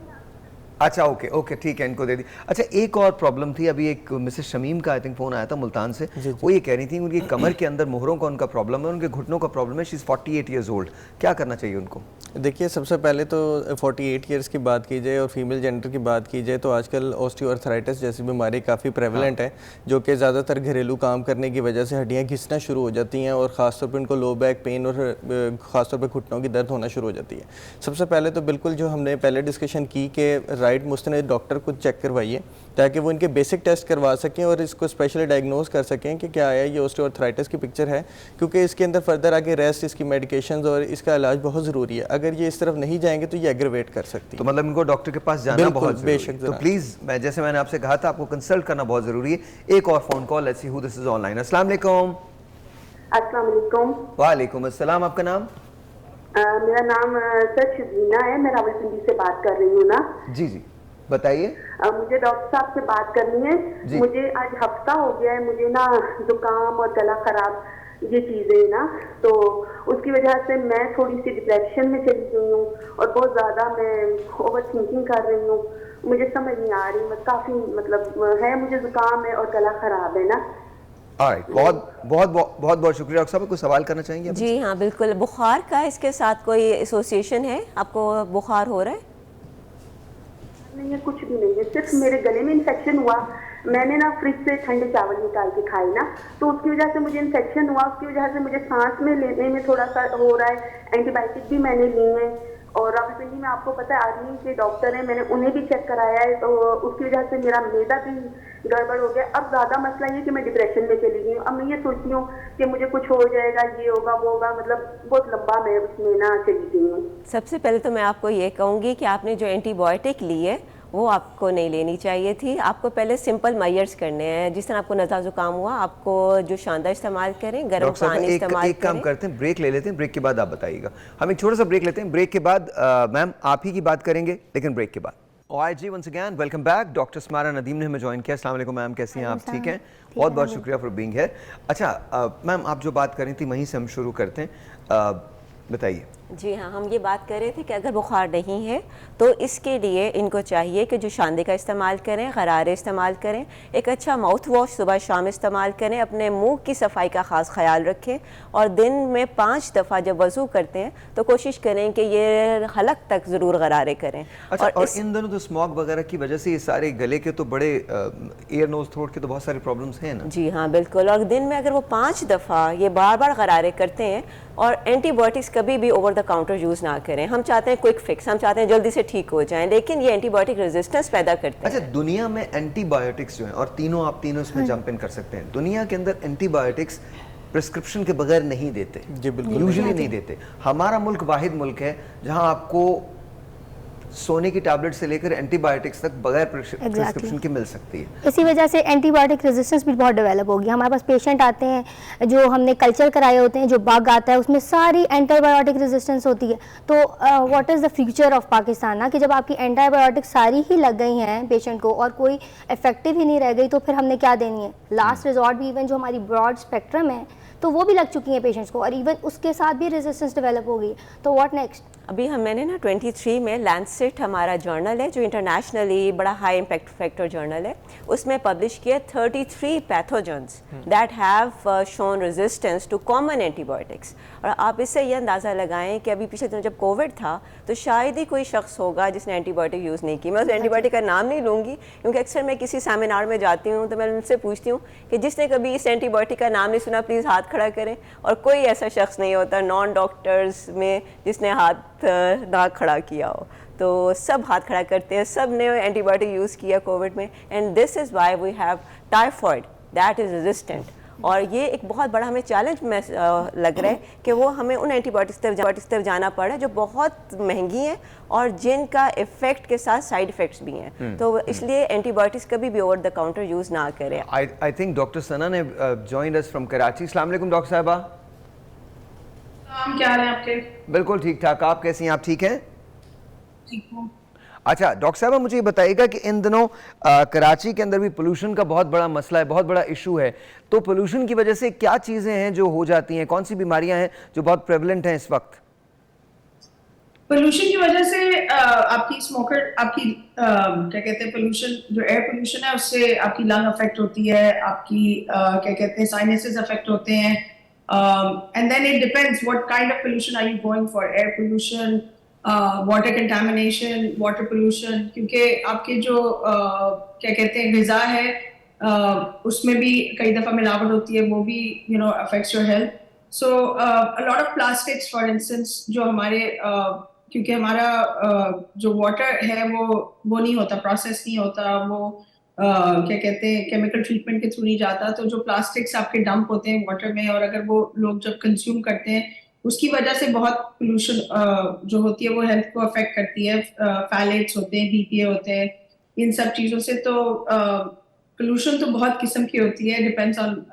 अच्छा ओके ठीक है, इनको दे दी। अच्छा, एक और प्रॉब्लम थी, अभी एक मिसेस शमीम का आई थिंक फ़ोन आया था मुल्तान से। वो ये कह रही थी उनकी कमर के अंदर मोहरों का उनका प्रॉब्लम है, उनके घुटनों का प्रॉब्लम है। She is 48 years old. क्या करना चाहिए उनको? देखिए, सबसे पहले तो 48 ईयर्स की बात की जाए और फीमेल जेंडर की बात की जाए तो आजकल ऑस्टियोआर्थराइटिस जैसी बीमारी काफ़ी प्रेवलेंट है, जो कि ज़्यादातर घरेलू काम करने की वजह से हड्डियाँ घिसना शुरू हो जाती हैं और ख़ासतौर पर उनको लो बैक पेन और ख़ासतौर पर घुटनों की दर्द होना शुरू हो जाती है। सबसे पहले तो बिल्कुल जो हमने पहले डिस्कशन की कि राइट मुस्तनद डॉक्टर को चेक करवाइए ताकि वो इनके बेसिक टेस्ट करवा सकें और इसको स्पेशली डायग्नोज कर सकें कि क्या है, ये ऑस्टियोआर्थराइटिस की पिक्चर है, क्योंकि इसके अंदर फर्दर आगे रेस्ट, इसकी मेडिकेशंस और इसका इलाज बहुत ज़रूरी है। अगर ये इस तरफ नहीं जाएंगे तो ये एग्रेवेट कर सकती है। तो मतलब इनको डॉक्टर के पास जाना बिल्कुल, बहुत ज़रूरी है। बेशक तो ज़रा। प्लीज़, मैं जैसे मैंने आपसे कहा था, आपको कंसल्ट करना बहुत ज़रूरी है। एक और phone call, let's see who this is online. अस्सलाम वालेकुम। अस्सलाम वालेकुम। वालेकुम अस्सलाम। आपका नाम? मेरा नाम सर शबीना है, मैं रावलपिंडी से बात कर रही हूँ ना। जी जी, बताइए। मुझे डॉक्टर साहब से बात करनी है। जी। मुझे आज हफ्ता हो गया है, मुझे ना जुकाम और गला खराब ये चीजें ना, तो उसकी वजह से मैं थोड़ी सी डिप्रेशन में चली गई हूँ और बहुत ज्यादा मैं ओवर थिंकिंग कर रही हूँ। मुझे समझ नहीं आ रही, काफी मतलब है, मुझे जुकाम है और गला खराब है ना। ऑलराइट, बहुत शुक्रिया। डॉक्टर साहब, कोई सवाल करना चाहेंगे आप? जी हाँ बिल्कुल। बुखार का इसके साथ कोई एसोसिएशन है? आपको बुखार हो रहा है? नहीं है, कुछ भी नहीं है, सिर्फ मेरे गले में इन्फेक्शन हुआ। मैंने ना फ्रिज से ठंडे चावल निकाल के खाए ना, तो उसकी वजह से मुझे इन्फेक्शन हुआ। उसकी वजह से मुझे सांस में लेने में थोड़ा सा हो रहा है। एंटीबायोटिक भी मैंने ली है और रावलपिंडी में आपको पता है आदमी के डॉक्टर हैं, मैंने उन्हें भी चेक कराया है, तो उसकी वजह से मेरा मैदा भी गड़बड़ हो गया। अब ज़्यादा मसला ये कि मैं डिप्रेशन में चली गई हूँ। अब मैं ये सोचती हूँ कि मुझे कुछ हो जाएगा, ये होगा वो होगा, मतलब बहुत लंबा मैं उसमें ना चली गई हूँ। सबसे पहले तो मैं आपको ये कहूँगी कि आपने जो एंटीबायोटिक ली है वो आपको नहीं लेनी चाहिए थी। आपको पहले सिंपल मेजर्स करने हैं। जिस तरह आपको नज़ला ज़ुकाम हुआ, आपको जो शानदार इस्तेमाल करें, गर्म डॉक्टर साहब, पानी इस्तेमाल एक काम करें। करते हैं, ब्रेक ले लेते हैं, ब्रेक के बाद आप बताइएगा। हम एक छोटा सा ब्रेक लेते हैं, ब्रेक के बाद मैम आप ही की बात करेंगे, लेकिन ब्रेक के बाद। ऑलराइट जी, once again welcome back. Doctor Smara Nadeem ने हमें ज्वाइन किया। अस्सलाम वालेकुम मैम, कैसी हैं आप? ठीक हैं, बहुत शुक्रिया फॉर बीइंग हियर। अच्छा मैम, आप जो बात कर रही थी वहीं से हम शुरू करते हैं, बताइए। जी हाँ, हम ये बात कर रहे थे कि अगर बुखार नहीं है तो इसके लिए इनको चाहिए कि जो शांदे का इस्तेमाल करें, गरारे इस्तेमाल करें, एक अच्छा माउथ वॉश सुबह शाम इस्तेमाल करें, अपने मुंह की सफाई का ख़ास ख्याल रखें और दिन में 5 दफ़ा जब वज़ू करते हैं तो कोशिश करें कि ये हलक तक ज़रूर गरारे करें। अच्छा, और इन दोनों तो स्मॉग वगैरह की वजह से ये सारे गले के तो बड़े ईयर नोज थ्रोट के तो बहुत सारे प्रॉब्लम्स हैं ना? जी हाँ बिल्कुल। और दिन में अगर वो 5 दफ़ा ये बार बार गरारे करते हैं, और एंटीबायोटिक्स कभी भी ओवर द काउंटर यूज़ ना करें। हम चाहते हैं क्विक फिक्स, हम चाहते हैं जल्दी से ठीक हो जाएं, लेकिन ये एंटीबायोटिक रेजिस्टेंस पैदा करते हैं। अच्छा, दुनिया में एंटीबायोटिक्स जो हैं, और आप तीनों इसमें जंप इन कर सकते हैं, दुनिया के अंदर एंटीबायोटिक्स प्रिस्क्रिप्शन के बगैर नहीं देते। जी बिल्कुल, यूजुअली नहीं देते। हमारा मुल्क वाहिद मुल्क है जहां आपको सोने की टैबलेट से लेकर एंटीबायोटिक्स तक बगैर प्रिस्क्रिप्शन के मिल सकती है। इसी वजह से एंटीबायोटिक रेजिस्टेंस भी बहुत डेवलप हो गई। हमारे पास पेशेंट आते हैं जो हमने कल्चर कराए होते हैं, जो बग आता है उसमें सारी एंटीबायोटिक रेजिस्टेंस होती है। तो what is the future of Pakistan ना, कि जब आपकी एंटीबायोटिक सारी ही लग गई हैं पेशेंट को और कोई इफेक्टिव ही नहीं रह गई, तो फिर हमने क्या देनी है? लास्ट रिजॉर्ट भी इवन जो हमारी ब्रॉड स्पेक्ट्रम है तो वो भी लग चुकी हैं पेशेंट्स को, और इवन उसके साथ भी रेजिस्टेंस डेवलप हो गई। तो व्हाट नेक्स्ट? अभी मैंने ना 23 में लैंसेट हमारा जर्नल है जो इंटरनेशनली बड़ा हाई इम्पैक्ट फैक्टर जर्नल है, उसमें पब्लिश किया 33 pathogens that have shown resistance to common antibiotics. और आप इससे ये अंदाज़ा लगाएं कि अभी पिछले दिनों जब कोविड था तो शायद ही कोई शख्स होगा जिसने एंटीबायोटिक यूज़ नहीं की। मैं उस एंटीबायोटिक का नाम नहीं लूँगी क्योंकि अक्सर मैं किसी सेमिनार में जाती हूँ तो मैं उनसे पूछती हूँ कि जिसने कभी इस एंटीबायोटिक का नाम नहीं सुना प्लीज़ हाथ खड़ा करें, और कोई ऐसा शख्स नहीं होता नॉन डॉक्टर्स में जिसने हाथ ना खड़ा किया हो। तो सब हाथ खड़ा करते हैं, सब ने एंटीबायोटिक यूज़ किया कोविड में। And this is why we have typhoid that is resistant. और ये एक बहुत बड़ा हमें चैलेंज में लग रहा है कि वो हमें उन एंटीबायोटिक्स तरफ जाना पड़ा जो बहुत महंगी हैं और जिनका इफेक्ट के साथ साइड इफेक्ट्स भी हैं। तो इसलिए एंटीबायोटिक्स कभी भी ओवर द काउंटर यूज़ ना करें। आई थिंक डॉक्टर सना ने जॉइंड अस फ्रॉम कराची। अस्सलाम वालेकुम डॉक्टर साहिबा। क्या हाल है आपके? बिल्कुल ठीक ठाक, आप कैसी हैं? आप ठीक हैं? ठीक हूँ। अच्छा डॉक्टर साहब, मुझे ये बताइएगा कि इन दिनों कराची के अंदर भी पोल्यूशन का बहुत बड़ा मसला है, बहुत बड़ा इशू है। तो पोल्यूशन की वजह से क्या चीज़ें हैं जो हो जाती हैं, कौन सी बीमारियां हैं जो बहुत प्रेवलेंट हैं इस वक्त? पोल्यूशन की वजह से आपकी स्मोकर, आपकी क्या कहते हैं, पोल्यूशन जो एयर पोल्यूशन है उससे आपकी लंग अफेक्ट होती है, आपकी क्या कहते हैं साइनसेस अफेक्ट होते हैं। And then it depends what kind of pollution are you going for, air pollution, water contamination, water pollution, क्योंकि आपके जो क्या कहते हैं ग़िज़ा है उसमें भी कई दफ़ा मिलावट होती है, वो भी affects your health. So a lot of plastics for instance जो हमारे क्योंकि हमारा जो वाटर है वो नहीं होता, प्रोसेस नहीं होता, वो क्या कहते हैं केमिकल ट्रीटमेंट के थ्रू नहीं जाता। तो जो प्लास्टिक्स आपके डंप होते हैं वाटर में, और अगर वो लोग जब कंज्यूम करते हैं उसकी वजह से बहुत पोल्यूशन जो होती है वो हेल्थ को अफेक्ट करती है। फैलेट्स होते हैं, बीपीए होते हैं, इन सब चीजों से। तो पोल्यूशन तो बहुत किस्म की होती है, डिपेंड्स ऑन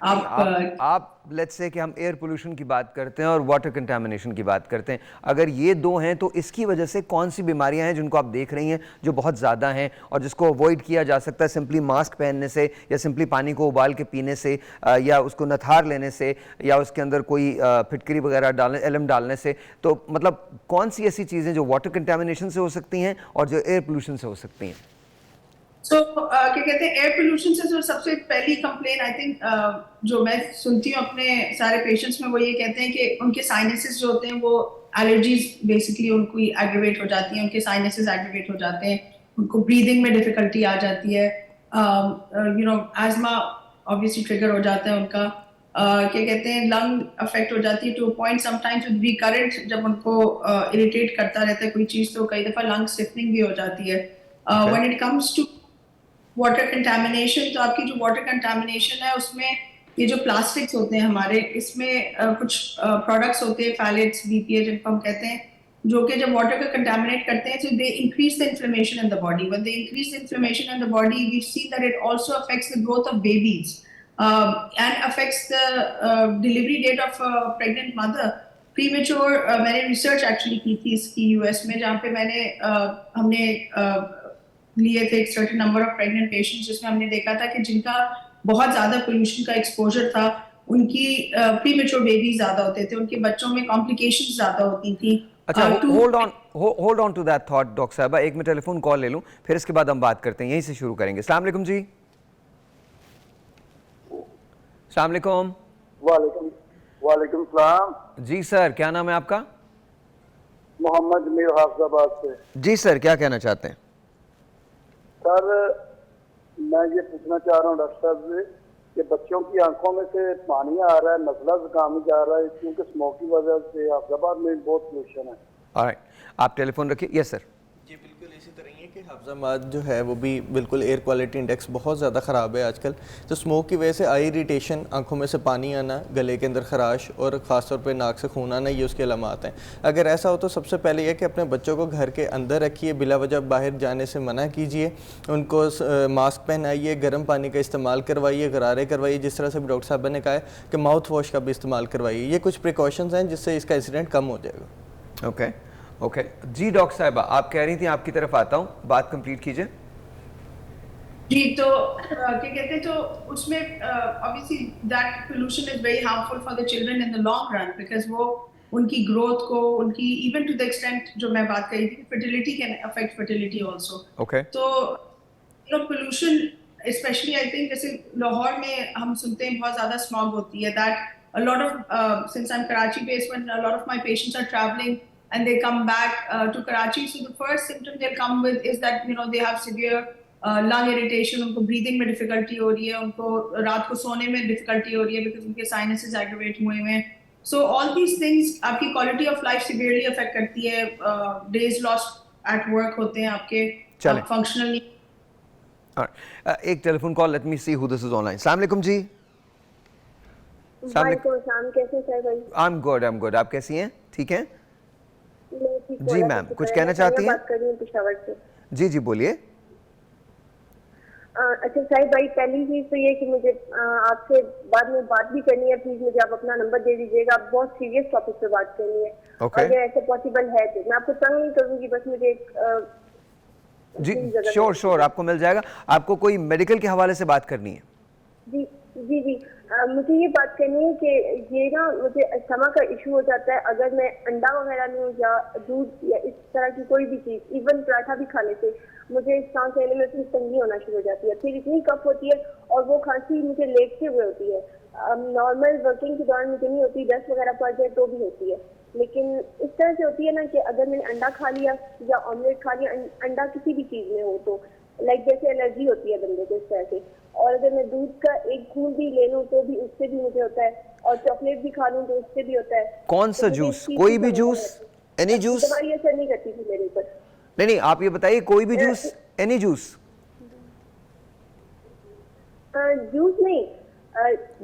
आप लेट्स से कि हम एयर पोल्यूशन की बात करते हैं और वाटर कंटामिनेशन की बात करते हैं, अगर ये दो हैं तो इसकी वजह से कौन सी बीमारियां हैं जिनको आप देख रही हैं जो बहुत ज़्यादा हैं और जिसको अवॉइड किया जा सकता है सिंपली मास्क पहनने से, या सिंपली पानी को उबाल के पीने से, या उसको नथार लेने से, या उसके अंदर कोई फिटकरी वगैरह डालने, एलम डालने से? तो मतलब कौन सी ऐसी चीज़ें जो वाटर कंटामिनेशन से हो सकती हैं और जो एयर पोल्यूशन से हो सकती हैं? क्या कहते हैं एयर पोल्यूशन से जो सबसे पहली कंप्लेन आई थिंक जो मैं सुनती हूँ अपने सारे पेशेंट्स में, वो ये कहते हैं कि उनके साइनसेस जो होते हैं वो एलर्जीज बेसिकली उनको एग्रीवेट हो जाती हैं, उनके साइनसेस एग्रीवेट हो जाते हैं, उनको ब्रीदिंग में डिफिकल्टी आ जाती है, एस्मा ऑब्वियसली ट्रिगर हो जाता है उनका, क्या कहते हैं लंग अफेक्ट हो जाती है to a point sometimes with recurrent, जब उनको इरिटेट करता रहता है कोई चीज तो कई दफा लंग स्टिफनिंग भी हो जाती है। When it comes to water contamination, तो आपकी जो वाटर कंटामिनेशन है उसमें ये जो प्लास्टिक्स होते हैं हमारे, इसमें कुछ प्रोडक्ट्स होते हैं फैलेट्स, बीपीए जिनको हम कहते हैं, जो कि जब वाटर को कंटामिनेट करते हैं so they increase the inflammation in the body. When they increase the inflammation in the body, we see that it also affects the growth of babies and affects the delivery date of a pregnant mother. Premature मैंने research actually की थी इसकी US में, जहाँ पे हमने लिए थे एक certain number of pregnant patients, जिसमें हमने देखा था कि जिनका बहुत ज्यादा पोल्यूशन का एक्सपोजर था उनकी प्रीमेच्योर बेबी ज्यादा होते थे, उनके बच्चों में कॉम्प्लिकेशंस ज्यादा होती थी। अच्छा, hold on to that thought doctor साहबा, एक मैं टेलीफोन कॉल ले लूं, फिर इसके बाद हम बात करते हैं, यहीं से शुरू करेंगे। अस्सलाम वालेकुम जी। अस्सलाम वालेकुम। वालेकुम सलाम जी सर, क्या नाम है आपका? मोहम्मद मीर हाफिजाबाद से। जी सर, क्या कहना चाहते हैं? सर मैं ये पूछना चाह रहा हूँ डॉक्टर साहब से कि बच्चों की आंखों में से पानी आ रहा है, नज़ला जुकाम जा रहा है, क्योंकि स्मोक की वजह से हाफिजाबाद में बहुत पोल्यूशन है। ऑलराइट, आप टेलीफोन रखिए। Yes sir. जी बिल्कुल इसी तरह ही है कि हाफिजाबाद जो है वो भी बिल्कुल एयर क्वालिटी इंडेक्स बहुत ज़्यादा ख़राब है आजकल। तो स्मोक की वजह से आई इरिटेशन, आंखों में से पानी आना, गले के अंदर खराश और ख़ासतौर पे नाक से खून आना, ये उसके अलामात हैं। अगर ऐसा हो तो सबसे पहले यह कि अपने बच्चों को घर के अंदर रखिए, बिला वजह बाहर जाने से मना कीजिए, उनको मास्क पहनाइए, गर्म पानी का इस्तेमाल करवाइए, गरारे करवाइए, जिस तरह से डॉक्टर साहब ने कहा है कि माउथ वॉश का भी इस्तेमाल करवाइए। ये कुछ प्रिकॉशंस हैं जिससे इसका इंसिडेंट कम हो जाएगा। ओके जी डॉक्टर साहिबा, आप कह रही थी, आपकी तरफ आता हूँ, बात कंप्लीट कीजिए। जी तो क्या कहते हैं, तो उसमें obviously that pollution is very harmful for the children in the long run, because वो उनकी ग्रोथ को, उनकी इवन टू द एक्सटेंट जो मैं बात करी थी, fertility can affect fertility also. Okay, तो पोल्यूशन स्पेशली आई थिंक जैसे लाहौर में हम सुनते हैं बहुत ज्यादा स्मॉग होती है, that a lot of since I'm Karachi based, when a lot of my patients are traveling and they come back to Karachi, so the first symptom they'll come with is that they have severe lung irritation, उनको breathing में difficulty हो रही है, उनको रात को सोने में difficulty हो रही है because उनके sinuses aggravate हुए हैं। So all these things आपकी quality of life severely affect करती है, days lost at work होते हैं आपके, functional नहीं। एक telephone call, let me see who this is online. अस्सलाम वालेकुम जी। कैसे हैं भाई? आई एम गुड, आप कैसी हैं? ठीक हैं जी मैम, कुछ कहना चाहती हैं? बात कर रही हूं पेशावर से। जी जी बोलिए। अच्छा साहिब भाई, पहली चीज तो ये कि मुझे आपसे बाद में बात भी करनी है, प्लीज मुझे आप अपना नंबर दे दीजिएगा, बहुत सीरियस टॉपिक पे बात करनी है। अगर ऐसे पॉसिबल है तो मैं आपको तंग नहीं करूंगी, बस मुझे जी श्योर आपको मिल जाएगा। आपको कोई मेडिकल के हवाले से बात करनी है? जी जी जी मुझे ये बात करनी है कि ये ना मुझे अस्थमा का इशू हो जाता है अगर मैं अंडा वगैरह लूँ या दूध या इस तरह की कोई भी चीज़, इवन पराठा भी खाने से मुझे सांस लेने में इतनी तंगी होना शुरू हो जाती है, फिर इतनी कफ होती है और वो खांसी मुझे लेटते हुए होती है। नॉर्मल वर्किंग के दौरान मुझे नहीं होती, डस्ट वगैरह पड़ जाए तो भी होती है, लेकिन इस तरह से होती है ना कि अगर मैंने अंडा खा लिया या ऑमलेट खा लिया, अंडा किसी भी चीज़ में हो तो लाइक जैसे एलर्जी होती है बंदे को इस तरह से, और अगर मैं दूध का एक घूंट भी ले लूं तो भी उससे भी मुझे होता है, और चॉकलेट भी खा लूं तो उससे भी होता है। कौन सा जूस? कोई भी जूस? Any juice? दवाई असर नहीं करती थी मेरे ऊपर। नहीं, आप ये बताइए, कोई भी जूस, एनी जूस? जूस नहीं,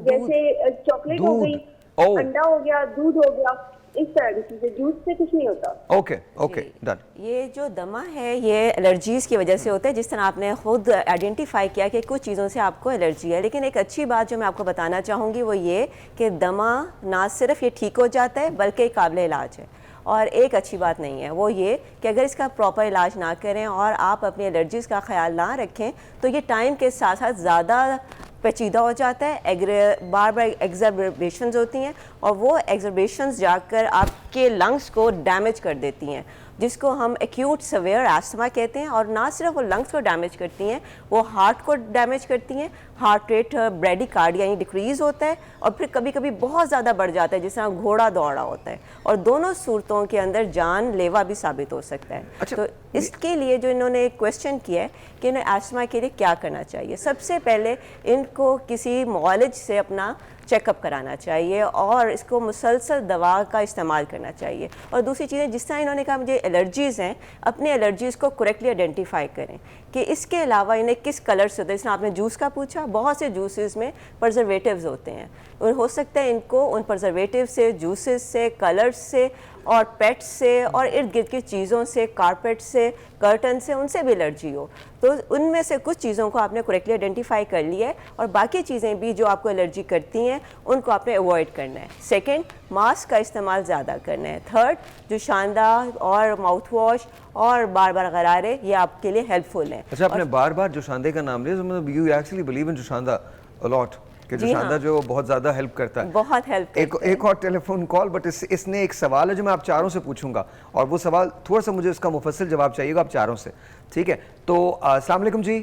जैसे चॉकलेट हो गई, ओह। अंडा हो गया, दूध हो गया, इस तरह की चीजें, जूस से कुछ नहीं होता। Okay okay, done. ये जो दमा है ये एलर्जीज़ की वजह से होता है, जिस तरह आपने खुद आइडेंटिफाई किया कि कुछ चीज़ों से आपको एलर्जी है। लेकिन एक अच्छी बात जो मैं आपको बताना चाहूँगी वो ये कि दमा ना सिर्फ ये ठीक हो जाता है बल्कि काबिल इलाज है। और एक अच्छी बात नहीं है वो ये कि अगर इसका प्रॉपर इलाज ना करें और आप अपनी एलर्जीज़ का ख्याल ना रखें तो ये टाइम के साथ साथ ज़्यादा पेचीदा हो जाता है, बार बार एग्जर्बेशंस होती हैं और वो एग्जर्बेशंस जाकर आपके लंग्स को डैमेज कर देती हैं, जिसको हम एक्यूट सवेयर एस्थमा कहते हैं। और ना सिर्फ वो लंग्स को डैमेज करती हैं, वो हार्ट को डैमेज करती हैं, हार्ट रेट ब्रेडिकार्ड यानी डिक्रीज़ होता है और फिर कभी कभी बहुत ज़्यादा बढ़ जाता है, जिस तरह घोड़ा दौड़ा होता है। और दोनों सूरतों के अंदर जानलेवा भी साबित हो सकता है। अच्छा, तो इसके लिए जो इन्होंने एक क्वेश्चन किया है कि इन्हें एस्थमा के लिए क्या करना चाहिए, सबसे पहले इनको किसी मुआलिज से अपना चेकअप कराना चाहिए और इसको मुसलसल दवा का इस्तेमाल करना चाहिए। और दूसरी चीज़ें, जिस तरह इन्होंने कहा मुझे एलर्जीज़ हैं, अपने एलर्जीज़ को करेक्टली आइडेंटिफाई करें कि इसके अलावा इन्हें किस कलर से होता है। जैसे आपने जूस का पूछा, बहुत से जूसेस में प्रिजर्वेटिव्स होते हैं और हो सकता है इनको उन प्रिजर्वेटिव से, जूसेस से, कलर्स से और पेट्स से और इर्द गिर्द की चीज़ों से, कारपेट से, कर्टन से, उनसे भी एलर्जी हो। तो उनमें से कुछ चीज़ों को आपने करेक्टली आइडेंटिफाई कर लिया है और बाकी चीज़ें भी जो आपको एलर्जी करती हैं उनको आपने अवॉइड करना है। सेकंड, मास्क का इस्तेमाल ज़्यादा करना है। थर्ड, जो शानदार और माउथ वॉश और बार बार गरारे, ये आपके लिए हेल्पफुल हैं। अच्छा, आपने बार बार जोशांदे का नाम लिया, मतलब यू एक्चुअली बिलीव इन जोशांदा अ लॉट कि जोशांदा जो बहुत ज़्यादा हेल्प करता है। बहुत हेल्प एक और टेलीफोन कॉल, बट इसने एक सवाल है जो मैं आप चारों से पूछूंगा और वो सवाल थोड़ा सा मुझे उसका मुफस्सिल जवाब चाहिएगा आप चारों से, ठीक है? तो अस्सलाम वालेकुम जी।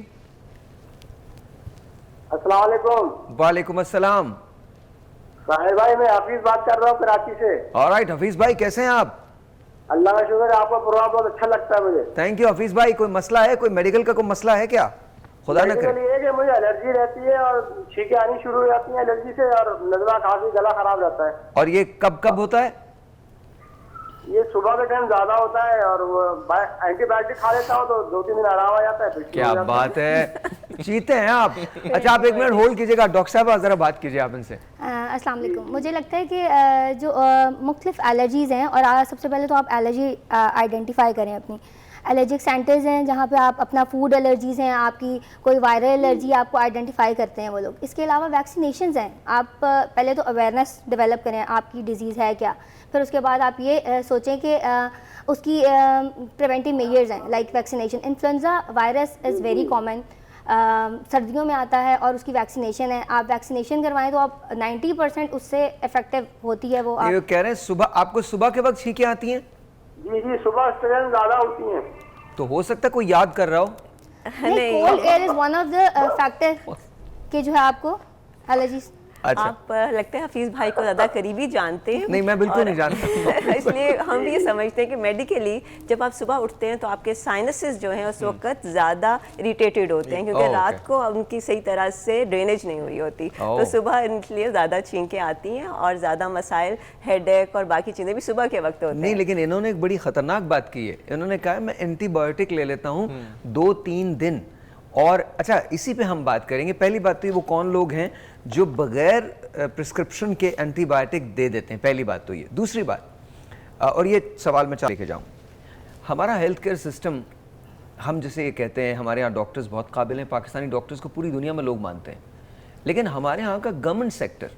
अस्सलाम वालेकुम। वालेकुम अस्सलाम। साहिर भाई, मैं हफीज बात कर रहा हूँ कराची से। ऑलराइट हफीज भाई, कैसे हैं आप? अल्लाह का शुक्र है, आपका प्रोग्राम बहुत अच्छा लगता है मुझे। थैंक यू हफीज भाई। कोई मसला है, कोई मेडिकल का कोई मसला है क्या? खुदा ना करे। ये कि मुझे एलर्जी रहती है और छींकें आनी शुरू हो जाती हैं एलर्जी से और नजला, खांसी, गला खराब रहता है। और ये कब कब होता है? ये सुबह के टाइम ज्यादा होता है और एंटीबायोटिक खा लेता हूँ तो 2-3 दिन आराम आ जाता है, फिर शुरू हो क्या जाता बात है, जीते हैं आप। अच्छा, आप एक मिनट होल्ड कीजिएगा, डॉक्टर साहब जरा बात कीजिए आप इनसे। अस्सलाम वालेकुम। मुझे लगता है कि जो मुख्तलिफ एलर्जीज़ हैं और सबसे पहले तो आप एलर्जी आइडेंटिफाई करें अपनी। एलर्जिक सेंटर्स हैं जहाँ पे आप अपना फूड एलर्जीज़ हैं, आपकी कोई वायरल एलर्जी आपको आइडेंटिफाई करते हैं वो लोग। इसके अलावा वैक्सीनेशंस हैं। आप पहले तो अवेयरनेस डेवलप करें आपकी डिजीज़ है क्या, फिर उसके बाद आप ये सोचें कि उसकी प्रिवेंटिव मेजर्स हैं like vaccination. Influenza virus is very common, सर्दियों में आता है और उसकी वैक्सीनेशन है। आप वैक्सीनेशन करवाएं तो आप 90% उससे इफेक्टिव होती है वो। ये कह रहे हैं सुबह, आपको सुबह के वक्त छींकें आती हैं? जी जी, सुबह स्ट्रेन ज्यादा होती हैं। तो हो सकता है कोई याद कर रहा हो। नहीं, cold air is one of the factor कि जो है आपको एलर्जीज। अच्छा, आप लगता है हफीज़ भाई को ज़्यादा करीबी जानते हैं। नहीं, मैं बिल्कुल नहीं जानता। इसलिए हम भी ये समझते हैं कि मेडिकली जब आप सुबह उठते हैं तो आपके साइनसेस जो हैं उस वक्त ज़्यादा इरिटेटेड होते हैं क्योंकि रात को उनकी सही तरह से ड्रेनेज नहीं हुई होती। तो सुबह इनके ज़्यादा छींकें आती हैं और ज़्यादा मसाइल, हेडेक और बाकी चीज़ें भी सुबह के वक्त होते हैं। नहीं, लेकिन इन्होंने एक बड़ी ख़तरनाक बात की है। इन्होंने कहा मैं एंटीबायोटिक ले लेता हूँ 2-3 दिन। और अच्छा, इसी पे हम बात करेंगे। पहली बात तो ये वो कौन लोग हैं जो बगैर प्रिस्क्रिप्शन के एंटीबायोटिक दे देते हैं, पहली बात तो ये। दूसरी बात, और ये सवाल मैं लेके जाऊँ, हमारा हेल्थ केयर सिस्टम, हम जैसे ये कहते हैं हमारे यहाँ डॉक्टर्स बहुत काबिल हैं, पाकिस्तानी डॉक्टर्स को पूरी दुनिया में लोग मानते हैं, लेकिन हमारे यहाँ का गवर्नमेंट सेक्टर,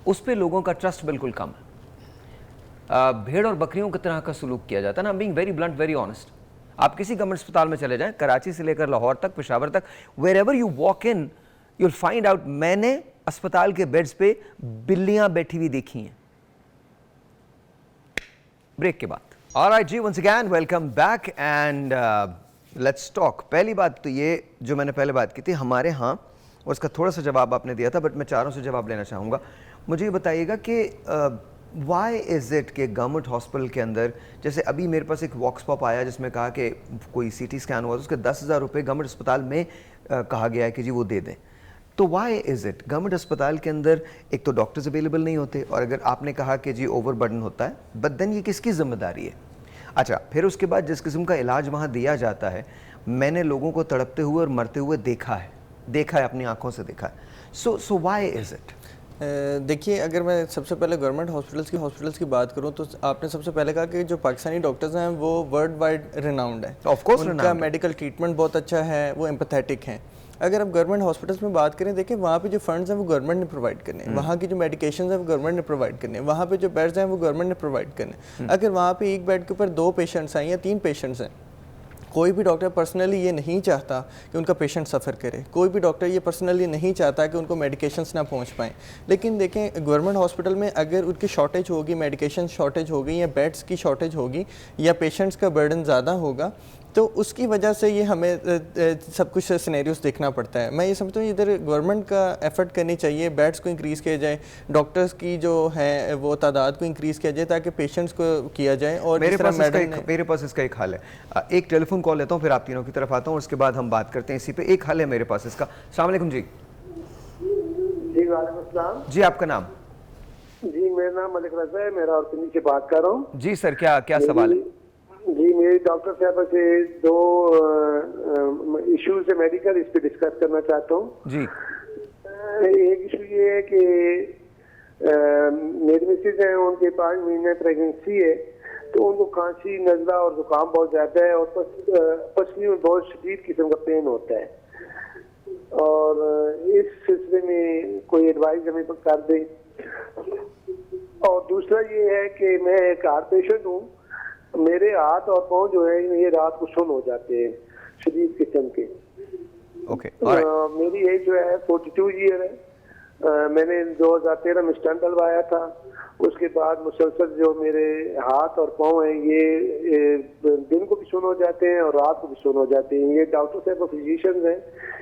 उस पर लोगों का ट्रस्ट बिल्कुल कम है। भेड़ और बकरियों की तरह का सलूक किया जाता है ना। Being very blunt, very honest. आप किसी गवर्नमेंट अस्पताल में चले जाएं, कराची से लेकर लाहौर तक, पेशावर तक, wherever you walk in you will find out, मैंने अस्पताल के बेड्स पे बिल्लियां बैठी हुई देखी हैं। ब्रेक के बाद। ऑलराइट जी, once again welcome back and let's talk. पहली बात तो ये जो मैंने पहले बात की थी हमारे यहाँ, और उसका थोड़ा सा जवाब आपने दिया था, बट मैं चारों से जवाब लेना चाहूँगा। मुझे ये बताइएगा कि वाई इज़ इट कि गवर्नमेंट हॉस्पिटल के अंदर, जैसे अभी मेरे पास एक वॉक्स पॉप आया जिसमें कहा कि कोई CT स्कैन हुआ तो उसके 10,000 रुपये गवर्नमेंट अस्पताल में कहा गया है कि जी वो दे दें। तो वाई इज़ इट गवर्नमेंट अस्पताल के अंदर एक तो डॉक्टर्स अवेलेबल नहीं होते, और अगर आपने कहा कि जी ओवरबर्डन होता है, बट देन ये किसकी जिम्मेदारी है? अच्छा, फिर उसके बाद जिस किस्म का इलाज वहाँ दिया जाता है, मैंने लोगों को तड़पते हुए और मरते हुए देखा है, अपनी आंखों से देखा है। सो वाई इज़ इट? देखिए, अगर मैं सबसे पहले गवर्नमेंट हॉस्पिटल्स की बात करूं तो आपने सबसे पहले कहा कि जो पाकिस्तानी डॉक्टर्स हैं वो वर्ल्ड वाइड रिनाउंड है। ऑफ कोर्स उनका मेडिकल ट्रीटमेंट बहुत अच्छा है, वो एम्पैथेटिक हैं। अगर आप गवर्नमेंट हॉस्पिटल्स में बात करें, देखिए वहाँ पे जो फंड्स हैं वो गवर्नमेंट ने प्रोवाइड करने हैं, वहाँ की जो मेडिकेशन है वो गवर्नमेंट ने प्रोवाइड करने हैं, वहाँ पे जो बेड्स हैं वो गवर्नमेंट ने प्रोवाइड करने हैं। अगर वहाँ पे एक बेड के ऊपर 2 पेशेंट्स हैं या 3 पेशेंट्स हैं, कोई भी डॉक्टर पर्सनली ये नहीं चाहता कि उनका पेशेंट सफ़र करे, कोई भी डॉक्टर ये पर्सनली नहीं चाहता कि उनको मेडिकेशंस ना पहुंच पाएँ। लेकिन देखें, गवर्नमेंट हॉस्पिटल में अगर उनकी शॉर्टेज होगी, मेडिकेशन शॉर्टेज होगी या बेड्स की शॉर्टेज होगी या पेशेंट्स का बर्डन ज़्यादा होगा, तो उसकी वजह से ये हमें सब कुछ सिनेरियोस देखना पड़ता है। मैं ये समझता हूँ इधर गवर्नमेंट का एफर्ट करनी चाहिए, बेड्स को इंक्रीज़ किया जाए, डॉक्टर्स की जो है वो तादाद को इंक्रीज़ किया जाए ताकि पेशेंट्स को किया जाए। और मेरे पास इसका एक हल है। एक टेलीफोन कॉल लेता हूँ, फिर आप तीनों की तरफ आता हूँ, उसके बाद हम बात करते हैं इसी पे। एक हल है मेरे पास इसका। अस्सलाम वालेकुम जी। जी वालेकुम अस्सलाम। जी, आपका नाम? जी, मेरा नाम मलिक रजा है, मैं रावलपिंडी से बात कर रहा हूँ। जी सर, क्या सवाल है? जी, मेरी डॉक्टर साहब से 2 इश्यूज है मेडिकल, इस पे डिस्कस करना चाहता हूँ। जी। एक इशू ये है कि मेरी मिसेज है, उनके 5 महीने प्रेगनेंसी है, तो उनको खांसी, नज़ला और जुकाम बहुत ज़्यादा है और पसली में बहुत शदीद किस्म का पेन होता है, और इस सिलसिले में कोई एडवाइस हमें कर दें। और दूसरा ये है कि मैं एक हार्ट पेशेंट हूँ, मेरे हाथ और पाँव जो है ये रात को सुन्न हो जाते हैं शदीद किस्म के। ओके, मेरी एज जो है 42 ईयर है। मैंने 2013 में स्टंट डलवाया था, उसके बाद मुसलसल जो मेरे हाथ और पाँव हैं ये दिन को भी सुन्न हो जाते हैं और रात को भी सुन्न हो जाते हैं। ये डॉक्टर साहब फिजिशियंस हैं,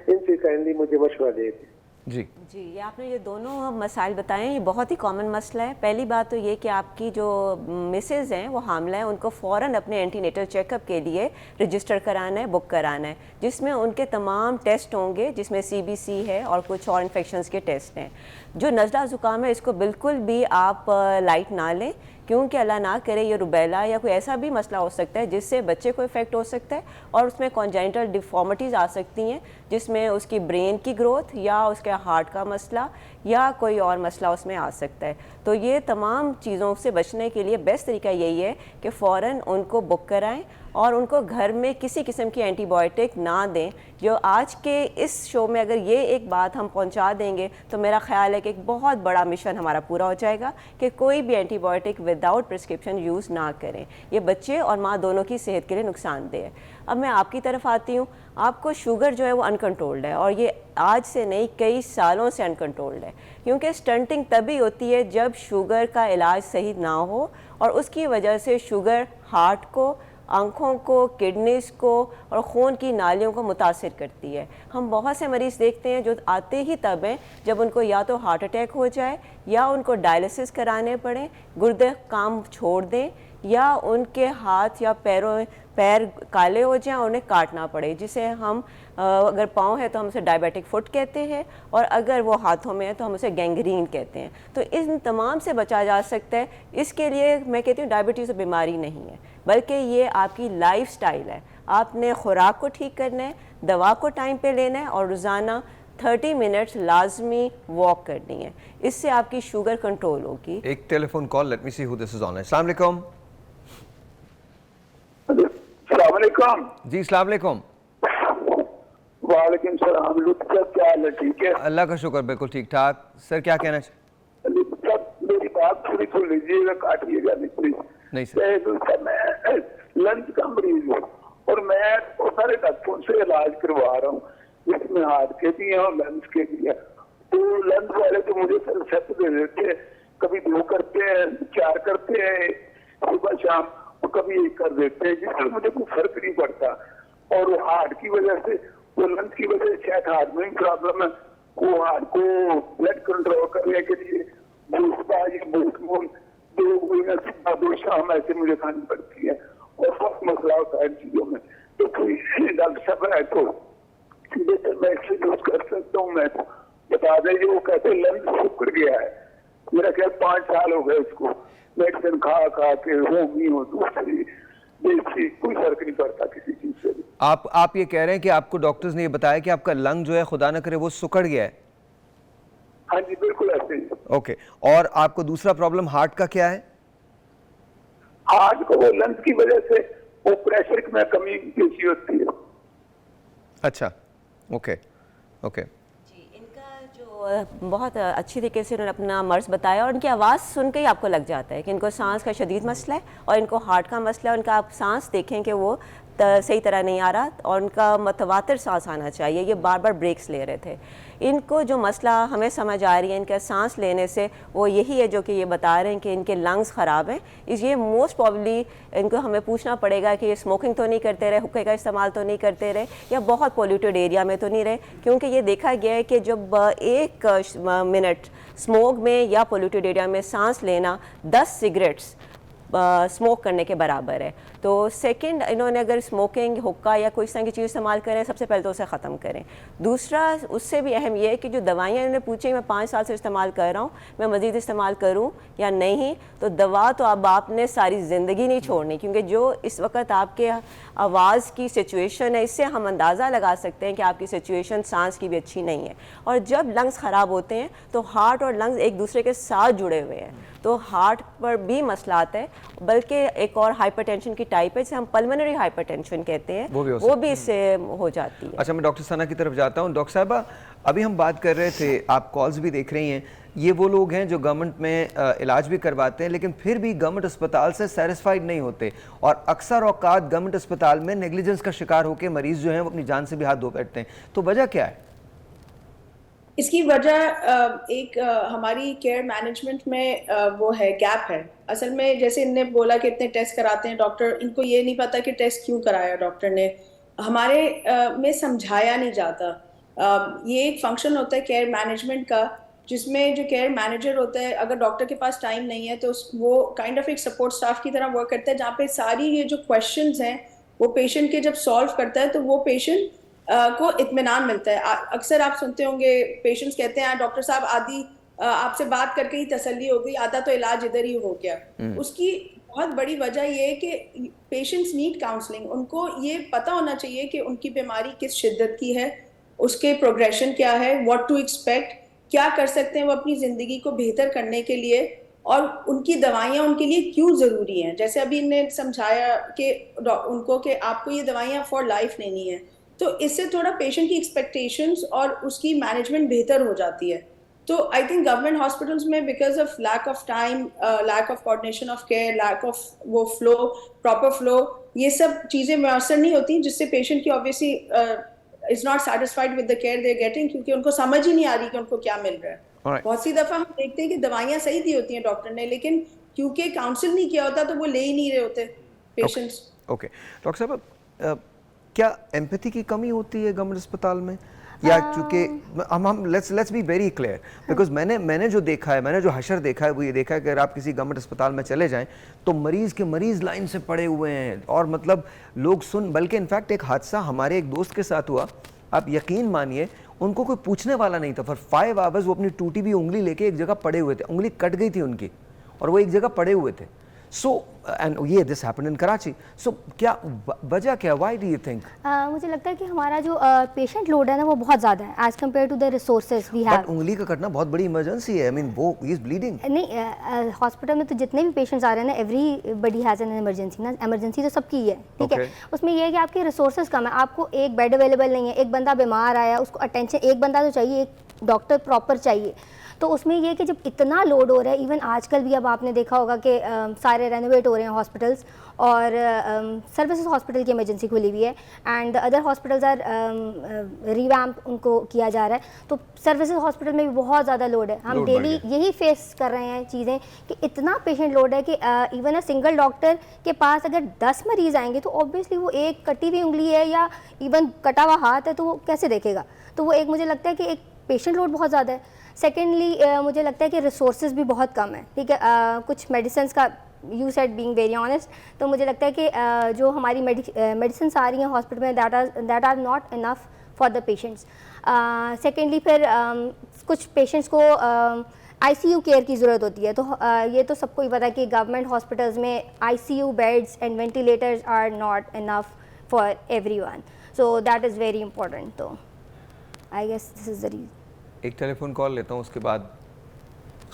इनसे काइंडली मुझे मशवरा दें। जी जी, ये आपने ये दोनों मसाइल बताए हैं, ये बहुत ही कॉमन मसला है। पहली बात तो ये कि आपकी जो मिसेज़ हैं वो हामला है, उनको फ़ौरन अपने एंटीनेटल चेकअप के लिए रजिस्टर कराना है, बुक कराना है, जिसमें उनके तमाम टेस्ट होंगे, जिसमें CBC है और कुछ और इन्फेक्शंस के टेस्ट हैं। जो नज़ला ज़ुकाम है इसको बिल्कुल भी आप लाइट ना लें, क्योंकि अल्लाह ना करे ये रुबेला या कोई ऐसा भी मसला हो सकता है जिससे बच्चे को इफ़ेक्ट हो सकता है और उसमें कॉन्जेनिटल डिफॉर्मिटीज़ आ सकती हैं, जिसमें उसकी ब्रेन की ग्रोथ या उसके हार्ट का मसला या कोई और मसला उसमें आ सकता है। तो ये तमाम चीज़ों से बचने के लिए बेस्ट तरीका यही है कि फ़ौरन उनको बुक कराएं और उनको घर में किसी किस्म की एंटीबायोटिक ना दें। जो आज के इस शो में अगर ये एक बात हम पहुंचा देंगे तो मेरा ख्याल है कि एक बहुत बड़ा मिशन हमारा पूरा हो जाएगा कि कोई भी एंटीबायोटिक विदाउट प्रिस्क्रिप्शन यूज़ ना करें। ये बच्चे और माँ दोनों की सेहत के लिए नुकसानदेह है। अब मैं आपकी तरफ आती हूँ। आपको शुगर जो है वो अनकंट्रोल्ड है और ये आज से नहीं कई सालों से अनकंट्रोल्ड है, क्योंकि स्टंटिंग तभी होती है जब शुगर का इलाज सही ना हो और उसकी वजह से शुगर हार्ट को, आँखों को, किडनीज़ को और खून की नालियों को मुतासिर करती है। हम बहुत से मरीज़ देखते हैं जो आते ही तब हैं जब उनको या तो हार्ट अटैक हो जाए या उनको डायलिसिस कराने पड़े, गुर्दे काम छोड़ दें या उनके हाथ या पैर काले हो जाएं और उन्हें काटना पड़े, जिसे हम अगर पाँव है तो हम उसे डायबिटिक फुट कहते हैं और अगर वो हाथों में है तो हम उसे गैंग्रीन कहते हैं। तो इन तमाम से बचा जा सकता है। इसके लिए मैं कहती हूँ डायबिटीज़ बीमारी नहीं है, बल्कि ये आपकी लाइफस्टाइल है। आपने खुराक को ठीक करना है, दवा को टाइम पे लेना है और रोज़ाना 30 मिनट्स लाजमी वॉक करनी है। इससे आपकी शुगर कंट्रोल होगी। एक telephone call, let me see who this is on. अस्सलाम वालेकुम। अस्सलाम वालेकुम। जी अस्सलाम वालेकुम। वालेकुम सलाम। लुत्फ साहब क्या हाल है? ठीक है, अल्लाह का शुक्र, बिल्कुल ठीक ठाक। सर क्या कहना चाहिए? लुत्फ साहब मेरी बात थोड़ी सुन लीजिएगा, काटिएगा नहीं प्लीज। नहीं सर। मैं लंच का मरीज हूँ और मैं बहुत सारे डॉक्टरों से इलाज करवा रहा हूँ, जिसमें हार्ट के भी हैं और लंच के भी हैं। तो लंच वाले तो मुझे सर रिसेप्ट दे देते हैं, कभी 2 करते हैं, 4 करते हैं सुबह शाम, और कभी 1 कर देते हैं, जिससे मुझे कोई फर्क नहीं पड़ता। और वो हार्ट की वजह से, वो लंच की वजह से शायद हार्ट में प्रॉब्लम है, वो हार्ट को ब्लड कंट्रोल करने के लिए दो शाम ऐसे मुझे खानी पड़ती है और बहुत मसला होता है इन चीजों में। तो कोई डॉक्टर साहब है तो बेहतर मैं एक्सरसाइज कर सकता हूँ मैं मेरा ख्याल 5 साल हो गए उसको, मेडिसिन खा खा के होगी हो दूसरी देसी, कोई फर्क नहीं पड़ता किसी चीज से भी। आप ये कह रहे हैं कि आपको डॉक्टर्स ने ये बताया कि आपका लंग जो है खुदा न करे वो सिकुड़ गया है? हाँ जी बिल्कुल ऐसे ही। ओके, और आपको दूसरा प्रॉब्लम हार्ट का क्या है? हार्ट को वो लंग्स की वजह से वो प्रेशर में कमी बेसी होती है। अच्छा, ओके ओके। जी, इनका जो बहुत अच्छी तरीके से उन्होंने अपना मर्ज बताया और उनकी आवाज़ सुन के ही आपको लग जाता है कि इनको सांस का शदीद मसला है और इनको हार्ट का मसला है। उनका आप सांस देखें कि वो सही तरह नहीं आ रहा और उनका मतवातर सांस आना चाहिए, ये बार बार ब्रेक्स ले रहे थे। इनको जो मसला हमें समझ आ रही है इनका सांस लेने से, वो यही है जो कि ये बता रहे हैं कि इनके लंग्स ख़राब हैं। इसलिए मोस्ट प्रॉब्ली इनको हमें पूछना पड़ेगा कि ये स्मोकिंग तो नहीं करते रहे, हुक्के का इस्तेमाल तो नहीं करते रहे, या बहुत पोल्यूटेड एरिया में तो नहीं रहे, क्योंकि ये देखा गया है कि जब 1 मिनट स्मोक में या पोल्यूटेड एरिया में सांस लेना 10 सिगरेट्स स्मोक करने के बराबर है। तो सेकंड, इन्होंने अगर स्मोकिंग, हुक्का या कोई इस तरह की चीज़ इस्तेमाल करें, सबसे पहले तो उसे ख़त्म करें। दूसरा, उससे भी अहम ये है कि जो दवाइयाँ इन्होंने पूछी मैं 5 साल से इस्तेमाल कर रहा हूँ, मैं मज़ीद इस्तेमाल करूँ या नहीं, तो दवा तो अब आपने सारी ज़िंदगी नहीं छोड़नी, क्योंकि जो इस वक्त आपके आवाज़ की सिचुएशन है, इससे हम अंदाज़ा लगा सकते हैं कि आपकी सिचुएशन सांस की भी अच्छी नहीं है। और जब लंग्स ख़राब होते हैं तो हार्ट और लंग्स एक दूसरे के साथ जुड़े हुए हैं, तो हार्ट पर भी मसला आता है। बल्कि एक और हाइपरटेंशन की टाइप है जिसे हम पल्मोनरी हाइपरटेंशन कहते हैं, वो भी इससे हो जाती है। अच्छा, मैं डॉक्टर सना की तरफ जाता हूँ। डॉक्टर साहबा, अभी हम बात कर रहे थे, आप कॉल्स भी देख रही हैं, ये वो लोग हैं जो गवर्नमेंट में इलाज भी करवाते हैं लेकिन फिर भी गवर्नमेंट अस्पताल से सेटिस्फाइड नहीं होते, और अक्सर औकात गवर्नमेंट अस्पताल में नेग्लिजेंस का शिकार होकर मरीज जो हैं वो अपनी जान से भी हाथ धो बैठते हैं। तो वजह क्या है? इसकी वजह एक हमारी केयर मैनेजमेंट में वो है, गैप है। असल में जैसे इनने बोला कि इतने टेस्ट कराते हैं डॉक्टर, इनको ये नहीं पता कि टेस्ट क्यों कराया डॉक्टर ने, हमारे में समझाया नहीं जाता। ये एक फंक्शन होता है केयर मैनेजमेंट का, जिसमें जो केयर मैनेजर होता है, अगर डॉक्टर के पास टाइम नहीं है तो वो काइंड ऑफ एक सपोर्ट स्टाफ की तरह वर्क करता है, जहाँ पे सारी ये जो क्वेश्चंस हैं वो पेशेंट के जब सॉल्व करता है तो वो पेशेंट को इत्मीनान मिलता है। अक्सर आप सुनते होंगे पेशेंट्स कहते हैं डॉक्टर साहब आदि आपसे बात करके ही तसल्ली हो गई, आधा तो इलाज इधर ही हो गया। उसकी बहुत बड़ी वजह ये है कि पेशेंट्स नीड काउंसलिंग। उनको ये पता होना चाहिए कि उनकी बीमारी किस शिद्दत की है, उसके प्रोग्रेशन क्या है, व्हाट टू एक्सपेक्ट, क्या कर सकते हैं वो अपनी ज़िंदगी को बेहतर करने के लिए, और उनकी दवाइयाँ उनके लिए क्यों ज़रूरी हैं। जैसे अभी इन्हें समझाया कि उनको कि आपको ये दवाइयाँ फॉर लाइफ लेनी है, तो इससे थोड़ा पेशेंट की एक्सपेक्टेशंस और उसकी मैनेजमेंट बेहतर हो जाती है। तो आई थिंक गवर्नमेंट हॉस्पिटल्स में because of lack of time, lack of coordination of care, lack of वो फ्लो, प्रॉपर फ्लो, ये सब चीज़ें मैसर नहीं होती, जिससे पेशेंट की obviously is not satisfied with the care they getting, क्योंकि उनको समझ ही नहीं आ रही कि उनको क्या मिल रहा है। Alright. बहुत सी दफ़ा हम देखते हैं कि दवाइयाँ सही दी होती हैं डॉक्टर ने, लेकिन क्योंकि काउंसिल नहीं किया होता तो वो ले ही नहीं रहे होते पेशेंट्स। ओके डॉक्टर साहब, क्या एम्पैथी की कमी होती है गवर्नमेंट अस्पताल में, या चूंकि हम let's be very clear, because मैंने जो देखा है, मैंने जो हशर देखा है वो ये देखा है कि अगर आप किसी गवर्नमेंट अस्पताल में चले जाएं तो मरीज़ लाइन से पड़े हुए हैं, और मतलब लोग बल्कि इनफैक्ट एक हादसा हमारे एक दोस्त के साथ हुआ, आप यकीन मानिए उनको कोई पूछने वाला नहीं था। फॉर 5 आवर्स वो अपनी टूटी हुई उंगली लेके एक जगह पड़े हुए थे, उंगली कट गई थी उनकी और वो एक जगह पड़े हुए थे। सो एंड ये दिस हैपेंड इन कराची। सो क्या वजह क्या, व्हाई डू यू थिंक? मुझे लगता है कि हमारा जो पेशेंट लोड है ना वो बहुत ज़्यादा है as compare to the resources we have. But उंगली का कटना बहुत बड़ी इमरजेंसी है, आई मीन वो ही इज ब्लीडिंग। नहीं, हॉस्पिटल में तो जितने भी पेशेंट्स आ रहे हैं ना, एवरीबडी हैज़ एन इमरजेंसी ना, इमरजेंसी तो सबकी है, ठीक है। उसमें यह है कि आपके रिसोर्सेज कम है, आपको एक बेड अवेलेबल नहीं है, एक बंदा बीमार आया उसको अटेंशन, एक बंदा तो चाहिए, एक डॉक्टर प्रॉपर चाहिए। तो उसमें ये कि जब इतना लोड हो रहा है, इवन आजकल भी अब आपने देखा होगा कि सारे रेनोवेट हो रहे हैं हॉस्पिटल्स, और सर्विसेज हॉस्पिटल की इमरजेंसी खुली हुई है and other hospitals are revamp उनको किया जा रहा है। तो सर्विसेज हॉस्पिटल में भी बहुत ज़्यादा लोड है। हम डेली यही फेस कर रहे हैं चीज़ें कि इतना पेशेंट लोड है कि इवन अ सिंगल डॉक्टर के पास अगर 10 मरीज़ आएंगे तो ऑब्वियसली वो एक कटी हुई उंगली है या इवन कटा हुआ हाथ है तो वो कैसे देखेगा। तो वो एक मुझे लगता है कि एक पेशेंट लोड बहुत ज़्यादा है। सेकेंडली मुझे लगता है कि रिसोर्सेज भी बहुत कम है, ठीक है। कुछ मेडिसिन का you said being very honest, तो मुझे लगता है कि जो हमारी मेडिसिन आ रही हैं हॉस्पिटल में that are not enough for the patients. Secondly फिर कुछ पेशेंट्स को ICU केयर की ज़रूरत होती है। तो ये तो सबको ही पता है कि गवर्नमेंट हॉस्पिटल्स में ICU beds and ventilators are not enough for everyone, so that is very important. तो I guess this is the reason. एक टेलीफोन कॉल लेता हूँ, उसके बाद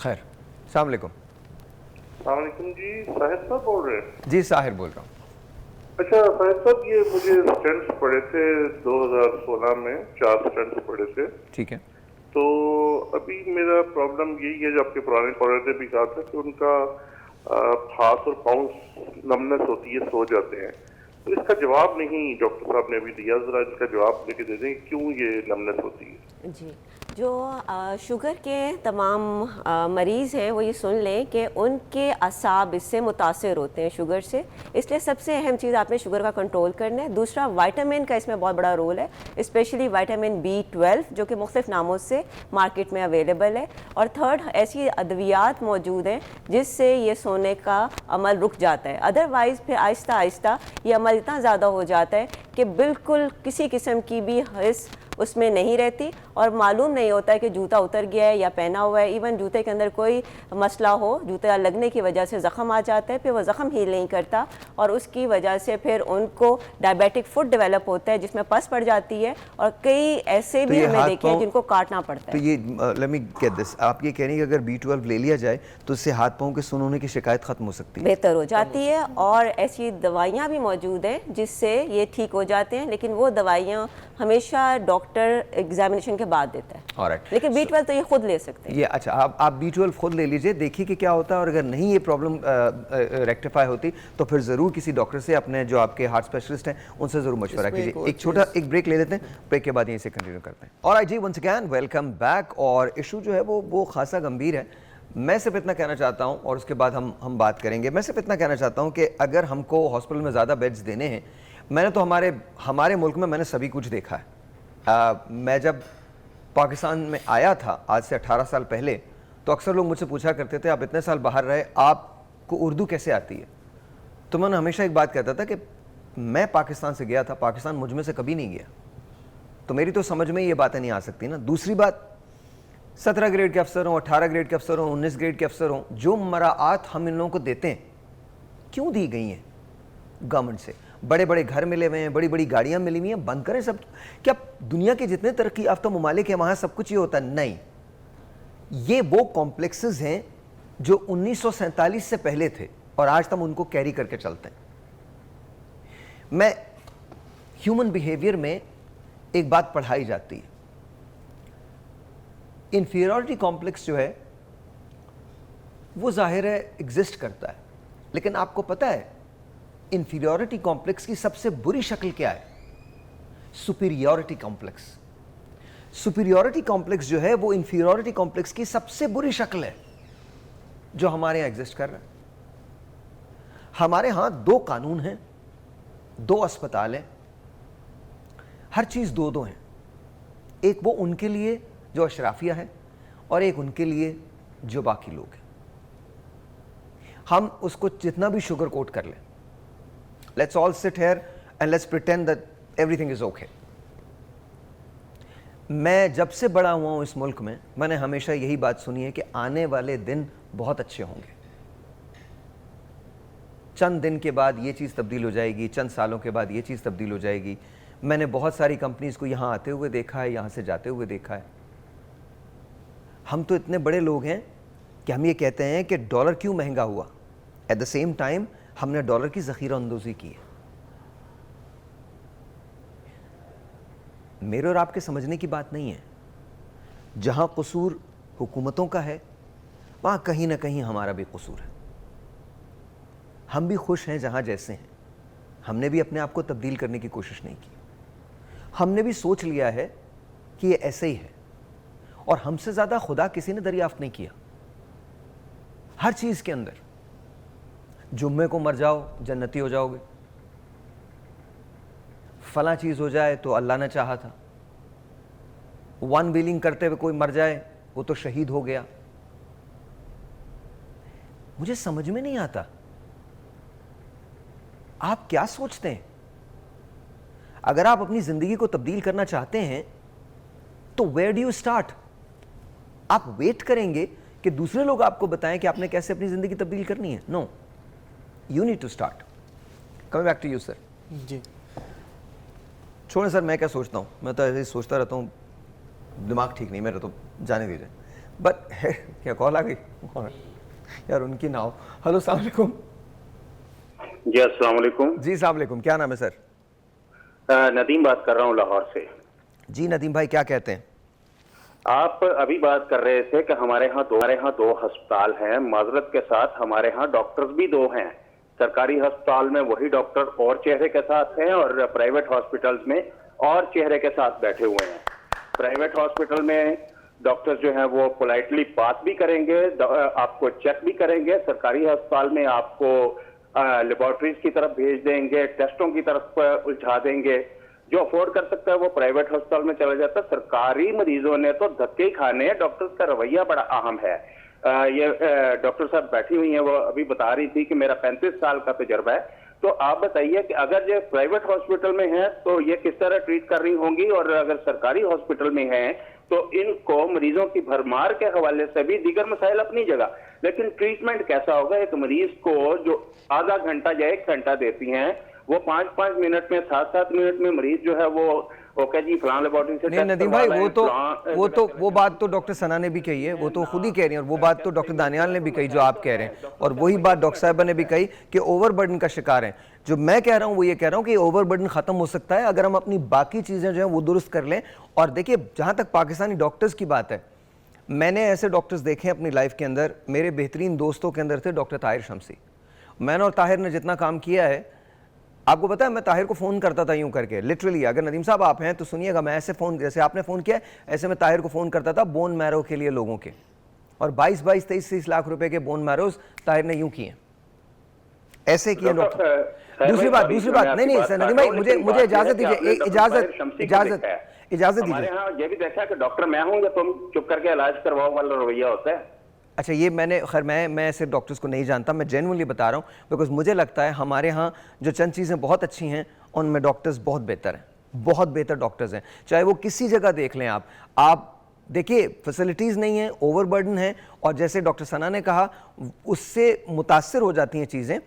खैर। अस्सलाम वालेकुम। अस्सलामुअलैकुम जी, साहिर साहब बोल रहे हैं? जी साहिर बोल रहा हूँ। अच्छा साहिर साहब, ये मुझे स्टेंट्स पड़े थे 2016 में, 4 स्टेंट्स पड़े थे। ठीक है। तो अभी मेरा प्रॉब्लम यही है, जो आपके पुराने कॉलर ने भी कहा था कि उनका हाथ और पाँव नमनेस होती है, सो जाते हैं। तो इसका जवाब नहीं डॉक्टर साहब ने अभी दिया, ज़रा इसका जवाब लेके दे दें क्यों ये नमनेस होती है। जी, जो शुगर के तमाम मरीज़ हैं वो ये सुन लें कि उनके असाब इससे मुतासर होते हैं शुगर से, इसलिए सबसे अहम चीज़ आपने शुगर का कंट्रोल करना है। दूसरा, विटामिन का इसमें बहुत बड़ा रोल है, स्पेशली विटामिन B12 जो कि मुख्तलिफ नामों से मार्केट में अवेलेबल है। और थर्ड, ऐसी अद्वियात मौजूद हैं जिससे ये सोने का अमल रुक जाता है, अदरवाइज़ फिर आहिस्ता आहिस्ता ये अमल इतना ज़्यादा हो जाता है कि बिल्कुल किसी किस्म की भी हिस्स उसमें नहीं रहती और मालूम नहीं होता है कि जूता उतर गया है या पहना हुआ है। इवन जूते के अंदर कोई मसला हो, जूता लगने की वजह से ज़ख़म आ जाता है, फिर वो ज़ख़म हील नहीं करता और उसकी वजह से फिर उनको डायबिटिक फुट डेवलप होता है जिसमें पस पड़ जाती है और कई ऐसे भी हमें देखे हैं जिनको काटना पड़ता है। तो ये लेट मी गेट दिस, आप ये कह रही हैं कि अगर B12 ले लिया जाए तो इससे हाथ पाँव के सुन होने की शिकायत ख़त्म हो सकती है, बेहतर हो जाती है। और ऐसी दवाइयाँ भी मौजूद हैं जिससे ये ठीक हो जाते हैं, लेकिन वो दवाइयाँ हमेशा डॉक्टर एग्जामिनेशन के बाद देता है। ऑलराइट, लेकिन B12 तो ये खुद ले सकते हैं। ये अच्छा, आप B12 खुद ले लीजिए, देखिए कि क्या होता है, और अगर नहीं ये प्रॉब्लम रेक्टिफाई होती तो फिर ज़रूर किसी डॉक्टर से, अपने जो आपके हार्ट स्पेशलिस्ट हैं उनसे ज़रूर मशवरा कीजिए। एक ब्रेक ले लेते हैं, ब्रेक के बाद यहीं से कंटिन्यू करते हैं। ऑलराइट जी, वंस अगेन वेलकम बैक। और इशू जो है वो खासा गंभीर है। मैं सिर्फ इतना कहना चाहता हूँ और उसके बाद हम बात करेंगे। मैं सिर्फ इतना कहना चाहता हूँ कि अगर हमको हॉस्पिटल में ज़्यादा बेड्स देने हैं, मैंने तो हमारे मुल्क में मैंने सभी कुछ देखा है। मैं जब पाकिस्तान में आया था आज से 18 साल पहले, तो अक्सर लोग मुझसे पूछा करते थे, आप इतने साल बाहर रहे, आपको उर्दू कैसे आती है? तो मैंने हमेशा एक बात कहता था कि मैं पाकिस्तान से गया था, पाकिस्तान मुझ में से कभी नहीं गया, तो मेरी तो समझ में ये बातें नहीं आ सकती ना। दूसरी बात, 17 ग्रेड के अफसर हों, 18 ग्रेड के अफसर हों, 19 ग्रेड के अफसर हों, जो मराआत हम इन लोगों को देते हैं क्यों दी गई हैं गवर्नमेंट से? बड़े बड़े घर मिले हुए हैं, बड़ी बड़ी गाड़ियां मिली हुई हैं, बंद करें सब। क्या दुनिया के जितने तरक्की याफ्ता ममालिक हैं वहां सब कुछ ये होता है? नहीं, ये वो कॉम्प्लेक्सेस हैं जो 1947 से पहले थे और आज तक उनको कैरी करके चलते हैं। मैं ह्यूमन बिहेवियर में एक बात पढ़ाई जाती है, इंफीरियरिटी कॉम्प्लेक्स जो है वो जाहिर है एग्जिस्ट करता है, लेकिन आपको पता है इंफीरियरिटी कॉम्प्लेक्स की सबसे बुरी शक्ल क्या है? Superiority complex. सुपीरियरिटी कॉम्प्लेक्स जो है वो इंफीरियरिटी कॉम्प्लेक्स की सबसे बुरी शक्ल है जो हमारे यहां एग्जिस्ट कर रहा है। हमारे यहां 2 कानून हैं, 2 अस्पताल हैं, हर चीज 2 हैं। एक वो उनके लिए जो अशराफिया है और एक उनके लिए जो बाकी लोग हैं। हम उसको जितना भी शुगर कोट कर लें, let's all sit here and let's pretend that everything is okay. मैं जब से बड़ा हुआ हूं इस मुल्क में, मैंने हमेशा यही बात सुनी है कि आने वाले दिन बहुत अच्छे होंगे। चंद दिन के बाद ये चीज़ तब्दील हो जाएगी, चंद सालों के बाद ये चीज़ तब्दील हो जाएगी। मैंने बहुत सारी कंपनीज़ को यहाँ आते हुए देखा है, यहाँ से जाते हुए देखा है। हम तो इतने बड़े लोग हैं कि हम ये कहते हैं कि डॉलर क्यों महंगा हुआ, एट द सेम टाइम हमने डॉलर की ज़ख़ीरा अंदोज़ी की है। मेरे और आपके समझने की बात नहीं है, जहाँ कसूर हुकूमतों का है वहाँ कहीं ना कहीं हमारा भी कसूर है। हम भी खुश हैं जहाँ जैसे हैं, हमने भी अपने आप को तब्दील करने की कोशिश नहीं की। हमने भी सोच लिया है कि ये ऐसे ही है और हमसे ज़्यादा खुदा किसी ने दरियाफ्त नहीं किया। हर चीज़ के अंदर, जुम्मे को मर जाओ जन्नती हो जाओगे, फला चीज़ हो जाए तो अल्लाह ने चाहा था, वन व्हीलिंग करते हुए कोई मर जाए वो तो शहीद हो गया। मुझे समझ में नहीं आता आप क्या सोचते हैं। अगर आप अपनी जिंदगी को तब्दील करना चाहते हैं तो वेयर डू यू स्टार्ट? आप वेट करेंगे कि दूसरे लोग आपको बताएं कि आपने कैसे अपनी ज़िंदगी तब्दील करनी है। No, you need to start. Coming back to you sir. जी छोड़ें सर, मैं क्या सोचता हूँ, मैं तो ऐसे ही सोचता रहता हूँ, दिमाग ठीक नहीं मेरा, तो जाने दीजिए। बट क्या कॉल आ गई यार, उनकी ना हो। हेलो, अस्सलाम वालेकुम। जी अस्सलाम वालेकुम। जी अस्सलाम वालेकुम, क्या नाम है सर? नदीम बात कर रहा हूँ लाहौर से। जी नदीम भाई, क्या कहते हैं? आप अभी बात कर रहे थे कि हमारे यहाँ दो अस्पताल हैं। माजरत के साथ हमारे यहाँ डॉक्टर्स भी दो हैं। सरकारी अस्पताल में वही डॉक्टर और चेहरे के साथ हैं और प्राइवेट हॉस्पिटल्स में और चेहरे के साथ बैठे हुए हैं। प्राइवेट हॉस्पिटल में डॉक्टर्स जो हैं वो पोलाइटली बात भी करेंगे, आपको चेक भी करेंगे। सरकारी अस्पताल में आपको लेबोरेटरीज की तरफ भेज देंगे, टेस्टों की तरफ उलझा देंगे। जो अफोर्ड कर सकता है वो प्राइवेट अस्पताल में चला जाता है। सरकारी मरीजों ने तो धक्के ही खाने हैं। डॉक्टर्स का रवैया बड़ा अहम है। ये डॉक्टर साहब बैठी हुई हैं, वो अभी बता रही थी कि मेरा 35 साल का तजर्बा है। तो आप बताइए कि अगर ये प्राइवेट हॉस्पिटल में है तो ये किस तरह ट्रीट कर रही होंगी, और अगर सरकारी हॉस्पिटल में है तो इनको मरीजों की भरमार के हवाले से भी दीगर मसाइल अपनी जगह, लेकिन ट्रीटमेंट कैसा होगा? एक मरीज को जो आधा घंटा या 1 घंटा देती हैं, वो 5-5 मिनट में 7-7 मिनट में मरीज जो है वो ओके जी फलां लेबोरेटरी से नहीं नदीम भाई, वो बात तो डॉक्टर सना ने भी कही है, वो तो खुद ही कह रही है, और वो बात तो डॉक्टर दानियाल ने भी कही जो आप कह रहे हैं, और वही बात डॉक्टर साहिबा ने भी कही कि ओवरबर्डन का शिकार है। जो मैं कह रहा हूँ वो ये कह रहा हूँ कि ओवरबर्डन खत्म हो सकता है अगर हम अपनी बाकी चीज़ें जो हैं वो दुरुस्त कर लें। और देखिए, जहाँ तक पाकिस्तानी डॉक्टर्स की बात है, मैंने ऐसे डॉक्टर्स देखे अपनी लाइफ के अंदर। मेरे बेहतरीन दोस्तों के अंदर थे डॉक्टर ताहिर शमसी। मैंने और ताहिर ने जितना काम किया है, आपको पता है, मैं ताहिर को फ़ोन करता था यूं करके, लिटरली। अगर नदीम साहब आप हैं तो सुनिएगा, मैं ऐसे फ़ोन, जैसे आपने फ़ोन किया ऐसे मैं ताहिर को फ़ोन करता था बोन मैरो के लिए लोगों के, और 22-22, 23-23 लाख रुपए के बोन मैरोज ताहिर ने यूं किए, ऐसे किए डॉक्टर। दूसरी बात नहीं सर नदीम भाई, मुझे इजाज़त दीजिए, इजाज़त हमारे यहाँ ये भी देखा कि डॉक्टर मैं हूँ या तुम चुप करके इलाज करवाओ वाला रवैया होता है। अच्छा, ये मैंने खैर मैं ऐसे डॉक्टर्स को नहीं जानता, मैं जेन्युइनली बता रहा हूँ, बिकॉज मुझे लगता है हमारे यहाँ जो चंद चीज़ें बहुत अच्छी हैं उनमें डॉक्टर्स बहुत बेहतर हैं, बहुत बेहतर डॉक्टर्स हैं। चाहे वो किसी जगह देख लें आप देखिए, फैसिलिटीज़ नहीं है, ओवरबर्डन है, और जैसे डॉक्टर सना ने कहा उससे मुतासर हो जाती हैं चीज़ें,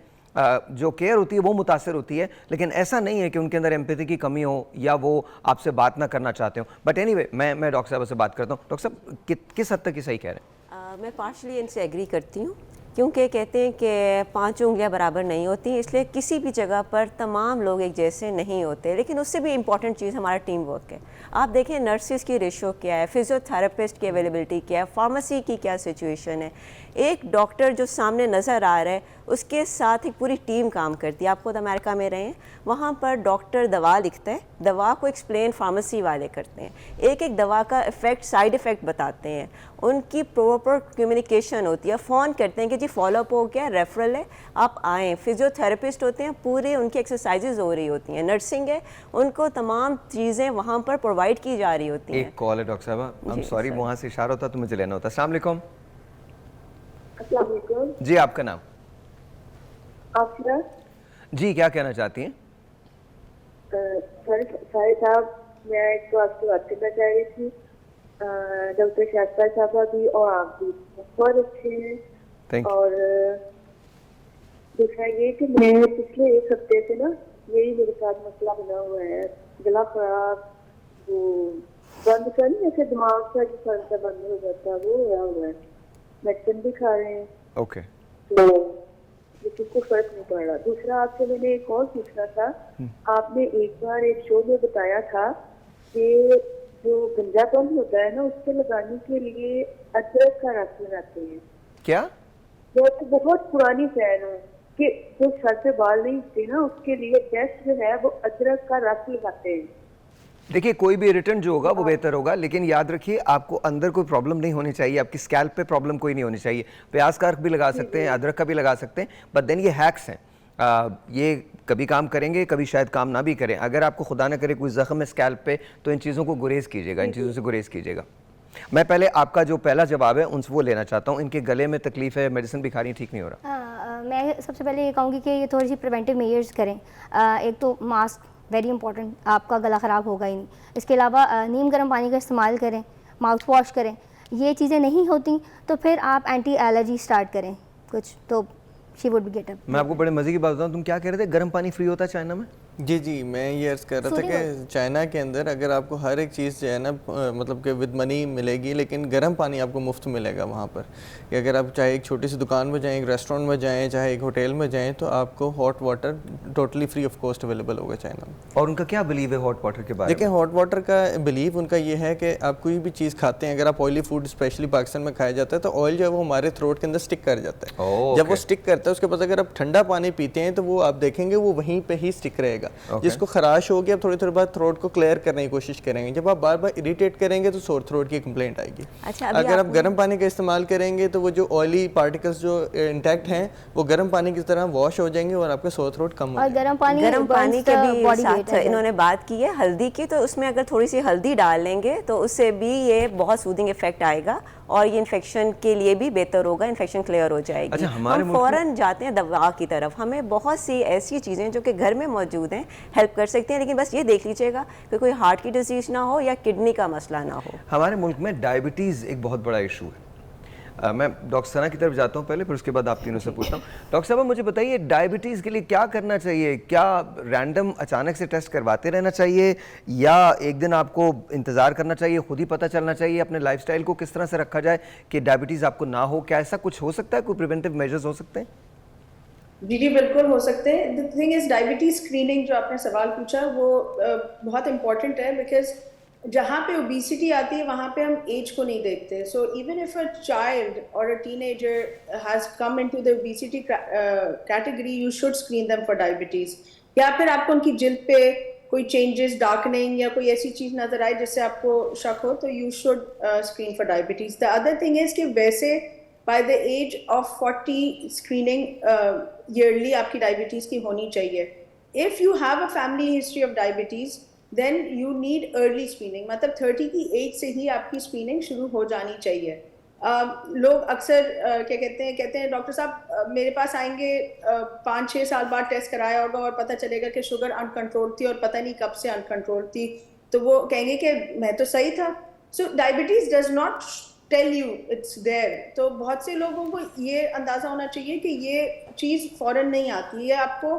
जो केयर होती है वो मुतासर होती है, लेकिन ऐसा नहीं है कि उनके अंदर एम्पैथी की कमी हो या वो आपसे बात ना करना चाहते हो। बट एनीवे, मैं डॉक्टर साहब से बात करता हूँ। डॉक्टर साहब किस हद तक ही सही कह रहे हैं? मैं पार्शली इनसे एग्री करती हूँ, क्योंकि कहते हैं कि 5 उंगलियाँ बराबर नहीं होती, इसलिए किसी भी जगह पर तमाम लोग एक जैसे नहीं होते। लेकिन उससे भी इम्पॉर्टेंट चीज़ हमारा टीम वर्क है। आप देखें नर्सिस की रेशो क्या है, फिजियोथेरेपिस्ट की अवेलेबिलिटी क्या है, फार्मेसी की क्या सिचुएशन है। एक डॉक्टर जो सामने नज़र आ रहा है उसके साथ एक पूरी टीम काम करती है। आप खुद अमेरिका में रहे हैं, वहाँ पर डॉक्टर दवा लिखता है, दवा को एक्सप्लेन फार्मेसी वाले करते हैं, एक एक दवा का इफ़ेक्ट, साइड इफ़ेक्ट बताते हैं, उनकी प्रॉपर कम्युनिकेशन होती है, फ़ोन करते हैं कि जी फॉलोअप हो गया, रेफरल है, आप आएँ। फिजियोथेरेपिस्ट होते हैं, पूरे उनकी एक्सरसाइजेज हो रही होती हैं। नर्सिंग है, उनको तमाम चीज़ें वहाँ पर प्रोवाइड की जा रही होती हैं। एक कॉल है डॉक्टर साहब, आई एम सॉरी, वहाँ से इशारा होता तो मुझे लेना होता। अस्सलाम वालेकुम। जी, आपका नाम? आफिया जी, क्या कहना चाहती हैं? साहब, मैं तो आपसे बात करना चाह रही थी। डॉक्टर शास्त्रा साहबा भी और आप भी बहुत अच्छे हैं। और दूसरा ये कि मैं पिछले 1 हफ्ते से ना यही मेरे साथ मसला बना हुआ है, गला खराब, वो बंद कर नहीं, ऐसे दिमाग का जो फंसा बंद हो जाता है वो हुआ है। मेडिसिन भी खा रहे हैं, ओके, तो लेकिन कोई फर्क नहीं पड़ रहा। दूसरा, आपसे मैंने एक और पूछना था। आपने एक बार एक शो में बताया था कि जो गंजापन होता है ना, उसको लगाने के लिए अदरक का रस लगाते हैं। क्या? वो तो बहुत पुरानी फैन हूँ कि जो सर से बाल नहीं उठते ना, उसके लिए बेस्ट जो है वो अदरक का रस लगाते हैं। देखिए, कोई भी रिटर्न जो होगा वो बेहतर होगा, लेकिन याद रखिए आपको अंदर कोई प्रॉब्लम नहीं होनी चाहिए, आपकी स्कैल्प पे प्रॉब्लम कोई नहीं होनी चाहिए। प्याज का अर्क भी लगा सकते हैं, अदरक का भी लगा सकते हैं, बट देन ये हैक्स हैं, ये कभी काम करेंगे, कभी शायद काम ना भी करें। अगर आपको खुदा न करे कोई जख्म है स्कैल्प पे, तो इन चीज़ों को गुरेज कीजिएगा, इन चीज़ों से गुरेज कीजिएगा। मैं पहले आपका जो पहला जवाब है उनसे वो लेना चाहता हूँ। इनके गले में तकलीफ है, मेडिसिन भी खा रही, ठीक नहीं हो रहा। मैं सबसे पहले ये कहूँगी कि ये थोड़ी सी प्रिवेंटिव मेजर्स करें। एक तो मास्क वेरी इंपॉर्टेंट, आपका गला ख़राब होगा ही नहीं। इसके अलावा नीम गर्म पानी का इस्तेमाल करें, माउथ वॉश करें। ये चीज़ें नहीं होती तो फिर आप एंटी एलर्जी स्टार्ट करें कुछ, तो she would be get up. मैं आपको बड़े मज़े की बात बताऊँ, तुम क्या कह रहे थे, गर्म पानी फ्री होता है चाइना में? जी मैं ये अर्ज़ कर रहा था कि चाइना के अंदर अगर आपको हर एक चीज़ जो है ना मतलब कि विद मनी मिलेगी, लेकिन गर्म पानी आपको मुफ्त मिलेगा वहाँ पर। कि अगर आप चाहे एक छोटी सी दुकान में जाएं, एक रेस्टोरेंट में जाएं, चाहे एक होटल में जाएं, तो आपको hot water totally free of cost available होगा चाइना में। और उनका क्या बिलीव है हॉट वाटर के बारे में? देखिए, हॉट वाटर का बिलीव उनका ये है कि आप कोई भी चीज़ खाते हैं, अगर आप ऑयली फूड स्पेशली पाकिस्तान में खाया जाता है, तो ऑयल जो है वो हमारे थ्रोट के अंदर स्टिक कर जाता है। जब वो स्टिक करता है उसके बाद अगर आप ठंडा पानी पीते हैं तो वो आप देखेंगे वो वहीं पे ही स्टिक रहेगा। जिसको खराश होगी, आप थोड़ी बाद थ्रोट को क्लियर करने की कोशिश करेंगे। जब आप बार बार इरिटेट करेंगे तो सोर थ्रोट की कंप्लेंट आएगी। अच्छा, अगर आप गर्म पानी का इस्तेमाल करेंगे तो वो जो ऑयली पार्टिकल्स जो इंटैक्ट हैं वो गर्म पानी की तरह वॉश हो जाएंगे और आपका सोर थ्रोट कम हो जाएगा। गर्म पानी के भी साथ इन्होंने बात की है हल्दी की, तो उसमें अगर थोड़ी सी हल्दी डाल लेंगे तो उससे भी ये बहुत सूदिंग इफेक्ट आएगा और ये इन्फेक्शन के लिए भी बेहतर होगा, इन्फेक्शन क्लियर हो जाएगी। अच्छा, हम फौरन जाते हैं दवा की तरफ। हमें बहुत सी ऐसी चीज़ें जो कि घर में मौजूद हैं हेल्प कर सकती हैं, लेकिन बस ये देख लीजिएगा कि कोई हार्ट की डिजीज़ ना हो या किडनी का मसला ना हो। हमारे मुल्क में डायबिटीज़ एक बहुत बड़ा इशू है। मैं डॉक्टर सना की तरफ जाता हूँ पहले, फिर उसके बाद आप तीनों से पूछता हूँ। डॉक्टर साहब, मुझे बताइए डायबिटीज़ के लिए क्या करना चाहिए? क्या रैंडम अचानक से टेस्ट करवाते रहना चाहिए या एक दिन आपको इंतज़ार करना चाहिए, खुद ही पता चलना चाहिए? अपने लाइफस्टाइल को किस तरह से रखा जाए कि डायबिटीज़ आपको ना हो? क्या ऐसा कुछ हो सकता है, कोई प्रिवेंटिव मेजर्स हो सकते हैं? जी बिल्कुल हो सकते हैं। The thing is diabetes screening जो आपने सवाल पूछा वो बहुत इंपॉर्टेंट है, बिकॉज जहाँ पे ओबेसिटी आती है वहाँ पे हम एज को नहीं देखते। So even if a child और a teenager has come into the obesity category, you should screen them for diabetes. या फिर आपको उनकी जिल्द पे कोई चेंजेस, डार्कनिंग या कोई ऐसी चीज़ नजर आए जिससे आपको शक हो, तो you should screen for diabetes. The other thing is कि वैसे by the age of 40 screening yearly आपकी डायबिटीज़ की होनी चाहिए। If you have a family history of diabetes then you need early screening, मतलब 30 की एज से ही आपकी स्क्रीनिंग शुरू हो जानी चाहिए। लोग अक्सर क्या कहते हैं डॉक्टर साहब मेरे पास आएंगे 5-6 साल बाद टेस्ट कराया होगा और पता चलेगा कि शुगर अनकंट्रोल थी और पता नहीं कब से अनकंट्रोल थी, तो वो कहेंगे कि मैं तो सही था। So diabetes does not tell you it's there. तो बहुत से लोगों को ये अंदाज़ा होना चाहिए कि ये चीज़ फ़ौरन नहीं आती, ये आपको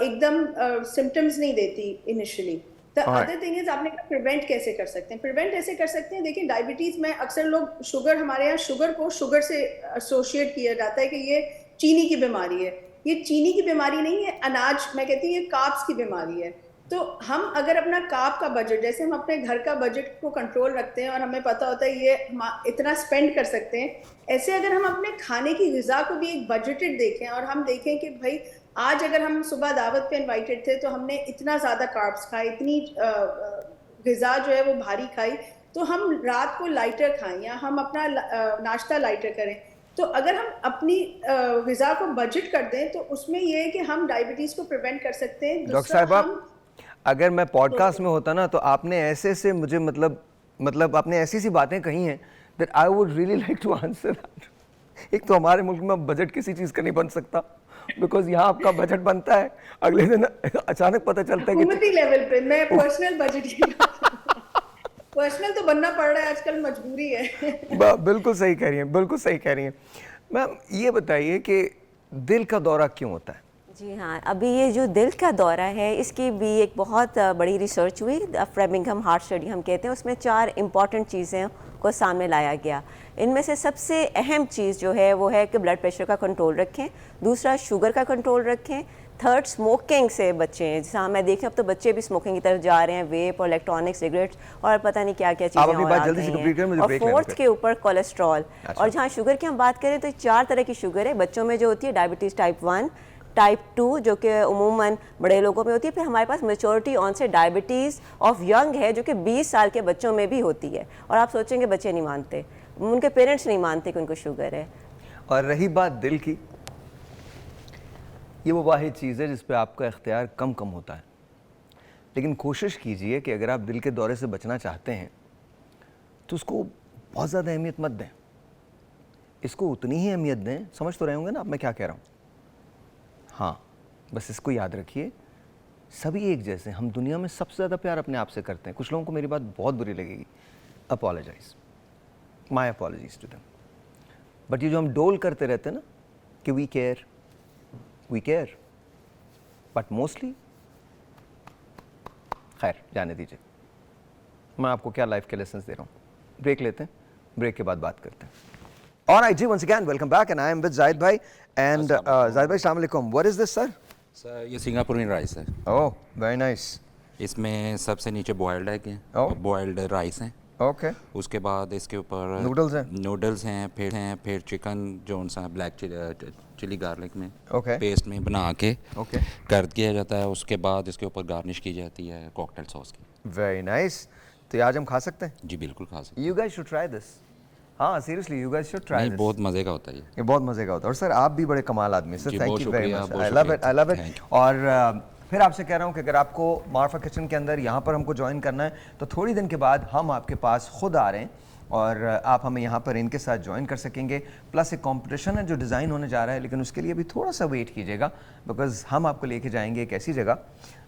एकदम सिम्टम्स नहीं देती initially. The other thing is आपने प्रिवेंट कैसे कर सकते हैं? प्रिवेंट ऐसे कर सकते हैं, देखिए डायबिटीज़ में अक्सर लोग शुगर, हमारे यहाँ शुगर को शुगर से एसोशिएट किया जाता है कि ये चीनी की बीमारी है। ये चीनी की बीमारी नहीं है, अनाज, मैं कहती हूँ ये कार्ब्स की बीमारी है। तो हम अगर अपना कार्ब का बजट, जैसे हम अपने घर का बजट को कंट्रोल रखते हैं और हमें पता होता है ये इतना स्पेंड कर सकते हैं, ऐसे अगर हम अपने खाने की ग़िज़ा को भी एक बजटेड देखें और हम देखें कि भाई आज अगर हम सुबह दावत पे इनवाइटेड थे तो हमने इतना ज़्यादा कार्ब्स खाए, इतनी ग़िज़ा जो है वो भारी खाई, तो हम रात को लाइटर खाएं या हम अपना नाश्ता लाइटर करें। तो अगर हम अपनी ग़िज़ा को बजट कर दें तो उसमें ये है कि हम डायबिटीज़ को प्रिवेंट कर सकते हैं। डॉक्टर साहब, अगर मैं पॉडकास्ट में होता ना तो आपने ऐसे से मुझे मतलब आपने ऐसी सी बातें कही हैं that I would really like to answer that. एक तो हमारे मुल्क में बजट किसी चीज़ का नहीं बन सकता, बिकॉज यहाँ आपका बजट बनता है, अगले दिन अचानक पता चलता है कि हुकूमती लेवल पे। मैं पर्सनल बजट पर्सनल तो बनना पड़ रहा है आजकल, मजबूरी है। बिल्कुल सही कह रही हैं, बिल्कुल सही कह रही हैं। मैम ये बताइए कि दिल का दौरा क्यों होता है? जी हाँ, अभी ये जो दिल का दौरा है इसकी भी एक बहुत बड़ी रिसर्च हुई, फ्रेमिंघम हार्ट स्टडी हम कहते हैं, उसमें 4 इम्पॉर्टेंट चीज़ें को सामने लाया गया। इनमें से सबसे अहम चीज़ जो है वो है कि ब्लड प्रेशर का कंट्रोल रखें, दूसरा शुगर का कंट्रोल रखें, थर्ड स्मोकिंग से बचें। जहाँ मैं देखें अब तो बच्चे भी स्मोकिंग की तरफ जा रहे हैं, वेप और इलेक्ट्रॉनिक सिगरेट्स और पता नहीं क्या क्या चीज़ें और आ गई हैं। और फोर्थ के ऊपर कोलेस्ट्रॉल। और जहाँ शुगर की हम बात करें तो 4 तरह की शुगर है बच्चों में जो होती है, डायबिटीज़ टाइप 1, टाइप 2 जो कि उमूमन बड़े लोगों में होती है, फिर हमारे पास मेच्योरिटी ऑन से डायबिटीज़ ऑफ यंग है जो कि 20 साल के बच्चों में भी होती है। और आप सोचेंगे बच्चे नहीं मानते, उनके पेरेंट्स नहीं मानते कि उनको शुगर है। और रही बात दिल की, ये वो वाहिद चीज़ है जिस पे आपका इख्तियार कम होता है, लेकिन कोशिश कीजिए कि अगर आप दिल के दौरे से बचना चाहते हैं तो उसको बहुत ज़्यादा अहमियत मत दें, इसको उतनी ही अहमियत दें। समझ तो रहे होंगे ना आप मैं क्या कह रहा हूँ? हाँ, बस इसको याद रखिए, सभी एक जैसे। हम दुनिया में सबसे ज़्यादा प्यार अपने आप से करते हैं। कुछ लोगों को मेरी बात बहुत बुरी लगेगी, apologize. My apologies to them. But ये जो हम डोल करते रहते हैं ना कि वी केयर, बट मोस्टली खैर जाने दीजिए, मैं आपको क्या लाइफ के लेसन दे रहा हूँ। ब्रेक लेते हैं, ब्रेक के बाद बात करते हैं। ऑलराइट जी, once again welcome back and I am with Zahid भाई एंड जाहिद भाई अस्सलाम वालेकुम। What is this sir? Sir ये सिंगापुरियन राइस है। Oh very nice. इसमें सबसे नीचे बॉयल्ड एग है, Oh. बॉयल्ड राइस है। ओके, उसके बाद इसके ऊपर नूडल्स हैं, फिर चिकन जोन सा ब्लैक चिली गार्लिक में Okay. पेस्ट में बना के ओके, कर दिया जाता है। उसके बाद इसके ऊपर गार्निश की जाती है कॉकटेल सॉस की। Very nice. तो ये आज हम खा सकते हैं? जी बिल्कुल खा सकते you guys should try this. हाँ seriously, you guys should try हैं। दिस। बहुत मज़े का होता है ये बहुत मज़े का होता है। और सर आप भी बड़े कमाल आदमी सर, जी, थैंक बहुत यू वेरी शुक्रिया, मच, बहुत I love it, I love शुक्रिया, इट। और फिर आपसे कह रहा हूँ कि अगर आपको मार्फा किचन के अंदर यहाँ पर हमको ज्वाइन करना है तो थोड़ी दिन के बाद हम आपके पास खुद आ रहे हैं और आप हमें यहाँ पर इनके साथ ज्वाइन कर सकेंगे। प्लस एक कंपटीशन है जो डिज़ाइन होने जा रहा है, लेकिन उसके लिए भी थोड़ा सा वेट कीजिएगा, बिकॉज हम आपको लेके जाएंगे एक ऐसी जगह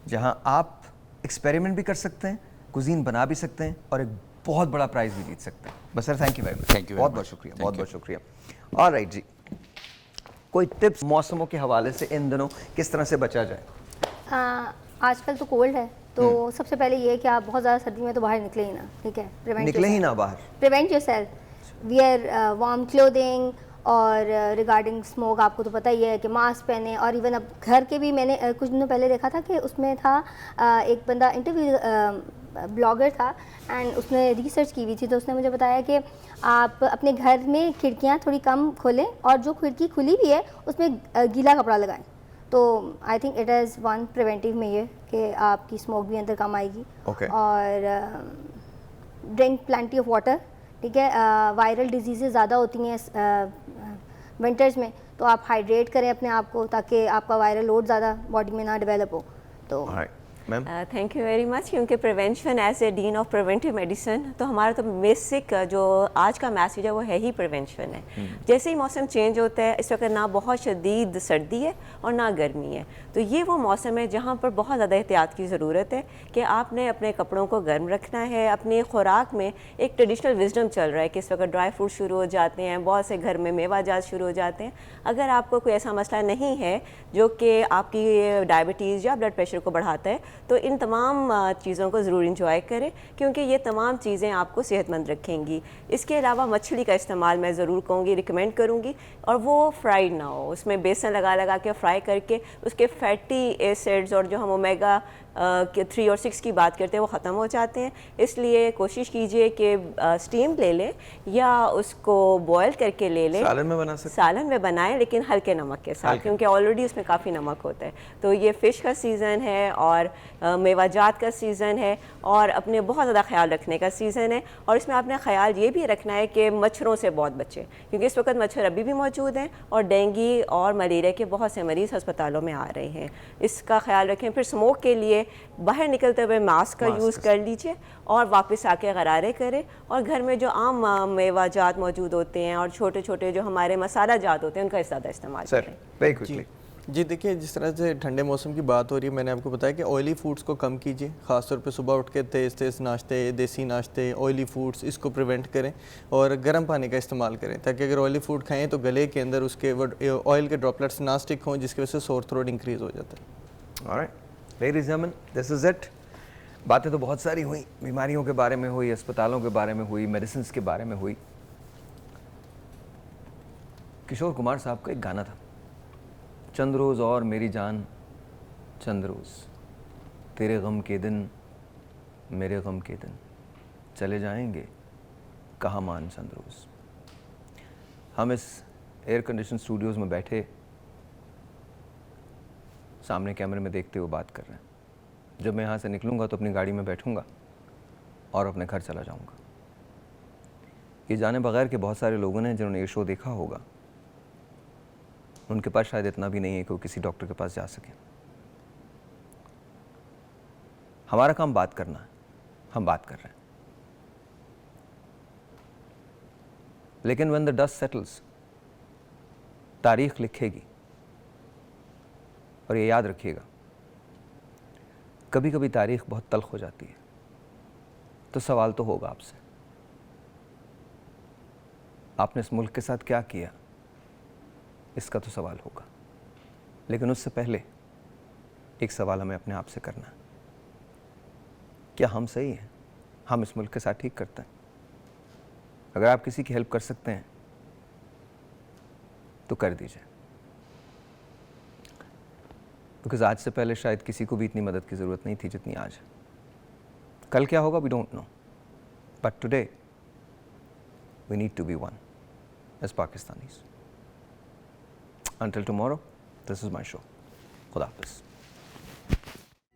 जहाँ आप एक्सपेरिमेंट भी कर सकते हैं, कुजीन बना भी सकते हैं और एक बहुत बड़ा प्राइज़ भी जीत सकते हैं। बस sir thank you very much, Thank you very बहुत बहुत much. शुक्रिया, Thank बहुत you. बहुत शुक्रिया। ऑलराइट जी, कोई टिप्स मौसमों के हवाले से इन दिनों किस तरह से बचा जाए? आजकल तो कोल्ड है, तो सबसे पहले ये है कि आप बहुत ज़्यादा सर्दी में तो बाहर निकले ही ना, ठीक है? निकले ही ना बाहर। Prevent yourself, wear warm clothing. और रिगार्डिंग स्मोक आपको तो पता ही है कि मास्क पहने। और इवन अब घर के भी मैंने कुछ दिनों पहले देखा था कि उसमें था एक बंदा इंटरव्यू ब्लॉगर था एंड उसने रिसर्च की हुई थी, तो उसने मुझे बताया कि आप अपने घर में खिड़कियां थोड़ी कम खोलें और जो खिड़की खुली भी है उसमें गीला कपड़ा लगाएं। तो I think it is one preventive measure कि आपकी स्मोक भी अंदर कम आएगी। Okay. और ड्रिंक प्लेंटी ऑफ वाटर, ठीक है? वायरल डिजीज़ेज़ ज़्यादा होती हैं विंटर्स में, तो आप हाइड्रेट करें अपने आप को ताकि आपका वायरल लोड ज़्यादा बॉडी में ना डेवलप हो। तो ma'am thank you very much. क्योंकि prevention as a dean of preventive medicine, तो हमारा तो बेसिक जो आज का मैसेज है वो है ही प्रिवेंशन है। जैसे ही मौसम चेंज होता है, इस वक्त ना बहुत शदीद सर्दी है और ना गर्मी है, तो ये वो मौसम है जहाँ पर बहुत ज़्यादा एहतियात की ज़रूरत है कि आपने अपने कपड़ों को गर्म रखना है। अपनी खुराक में एक ट्रेडिशनल विजडम चल रहा है कि इस वक्त ड्राई फ्रूट शुरू हो जाते हैं, बहुत से घर में मेवा जात शुरू हो जाते हैं। अगर आपको कोई ऐसा मसला नहीं है जो कि आपकी डायबिटीज़ या ब्लड प्रेशर को बढ़ाता है, तो इन तमाम चीज़ों को ज़रूर इंजॉय करें, क्योंकि ये तमाम चीज़ें आपको सेहतमंद रखेंगी। इसके अलावा मछली का इस्तेमाल मैं ज़रूर कहूँगी, रिकमेंड करूँगी, और वो फ्राइड ना हो। उसमें बेसन लगा लगा के फ्राई करके उसके फैटी एसिड्स और जो हम ओमेगा 3 और 6 की बात करते हैं वो ख़त्म हो जाते हैं। इसलिए कोशिश कीजिए कि स्टीम ले लें या उसको बॉयल करके ले लें। सालन में बना सकते हैं? सालन में बनाएं, लेकिन हल्के नमक के साथ, क्योंकि ऑलरेडी उसमें काफ़ी नमक होता है। तो ये फ़िश का सीज़न है और मेवाजात का सीज़न है और अपने बहुत ज़्यादा ख्याल रखने का सीज़न है। और इसमें आपने ख्याल ये भी रखना है कि मच्छरों से बहुत बचें, क्योंकि इस वक्त मच्छर अभी भी मौजूद हैं और डेंगू और मलेरिया के बहुत से मरीज़ अस्पतालों में आ रहे हैं। इसका ख्याल रखें। फिर स्मोक के लिए बाहर निकलते हुए मास्क का यूज़ कर लीजिए और वापस आके गरारे करें। और घर में जो आम मेवाजात मौजूद होते हैं और छोटे छोटे जो हमारे मसाला जात होते हैं, उनका ज़्यादा इस्तेमाल करें। वेरी क्विकली जी देखिए, जिस तरह से ठंडे मौसम की बात हो रही है, मैंने आपको बताया कि ऑयली फूड्स को कम कीजिए। ख़ासतौर पे सुबह उठ के तेज़ तेज़ नाश्ते, देसी नाश्ते, ऑयली फूड्स, इसको प्रिवेंट करें और गर्म पानी का इस्तेमाल करें, ताकि अगर ऑयली फूड खाएं तो गले के अंदर उसके ऑयल के ड्रॉपलेट्स ना स्टिक हों, जिसकी वजह से सोर थ्रोट इंक्रीज़ हो जाता है। Alright ladies and gentleman, this is it. बातें तो बहुत सारी हुई, बीमारियों के बारे में हुई, अस्पतालों के बारे में हुई, मेडिसिन के बारे में हुई। किशोर कुमार साहब का एक गाना था, चंद रोज़ और मेरी जान, चंद रोज़, तेरे गम के दिन मेरे गम के दिन, चले जाएंगे कहाँ मान चंद रोज़। हम इस एयर कंडीशन स्टूडियोज़ में बैठे सामने कैमरे में देखते हुए बात कर रहे हैं। जब मैं यहाँ से निकलूँगा तो अपनी गाड़ी में बैठूँगा और अपने घर चला जाऊँगा। ये जाने बगैर के बहुत सारे लोगों ने जिन्होंने ये शो देखा होगा, उनके पास शायद इतना भी नहीं है कि वो किसी डॉक्टर के पास जा सके। हमारा काम बात करना है, हम बात कर रहे हैं। लेकिन व्हेन द डस्ट सेटल्स, तारीख लिखेगी। और ये याद रखिएगा, कभी कभी तारीख बहुत तल्ख हो जाती है। तो सवाल तो होगा आपसे, आपने इस मुल्क के साथ क्या किया, इसका तो सवाल होगा। लेकिन उससे पहले एक सवाल हमें अपने आप से करना है, क्या हम सही हैं? हम इस मुल्क के साथ ठीक करते हैं? अगर आप किसी की हेल्प कर सकते हैं तो कर दीजिए, बिकॉज आज से पहले शायद किसी को भी इतनी मदद की ज़रूरत नहीं थी जितनी आज है। कल क्या होगा we don't know, but today we need to be one as Pakistanis. Until tomorrow, this is my show. Khuda Hafiz.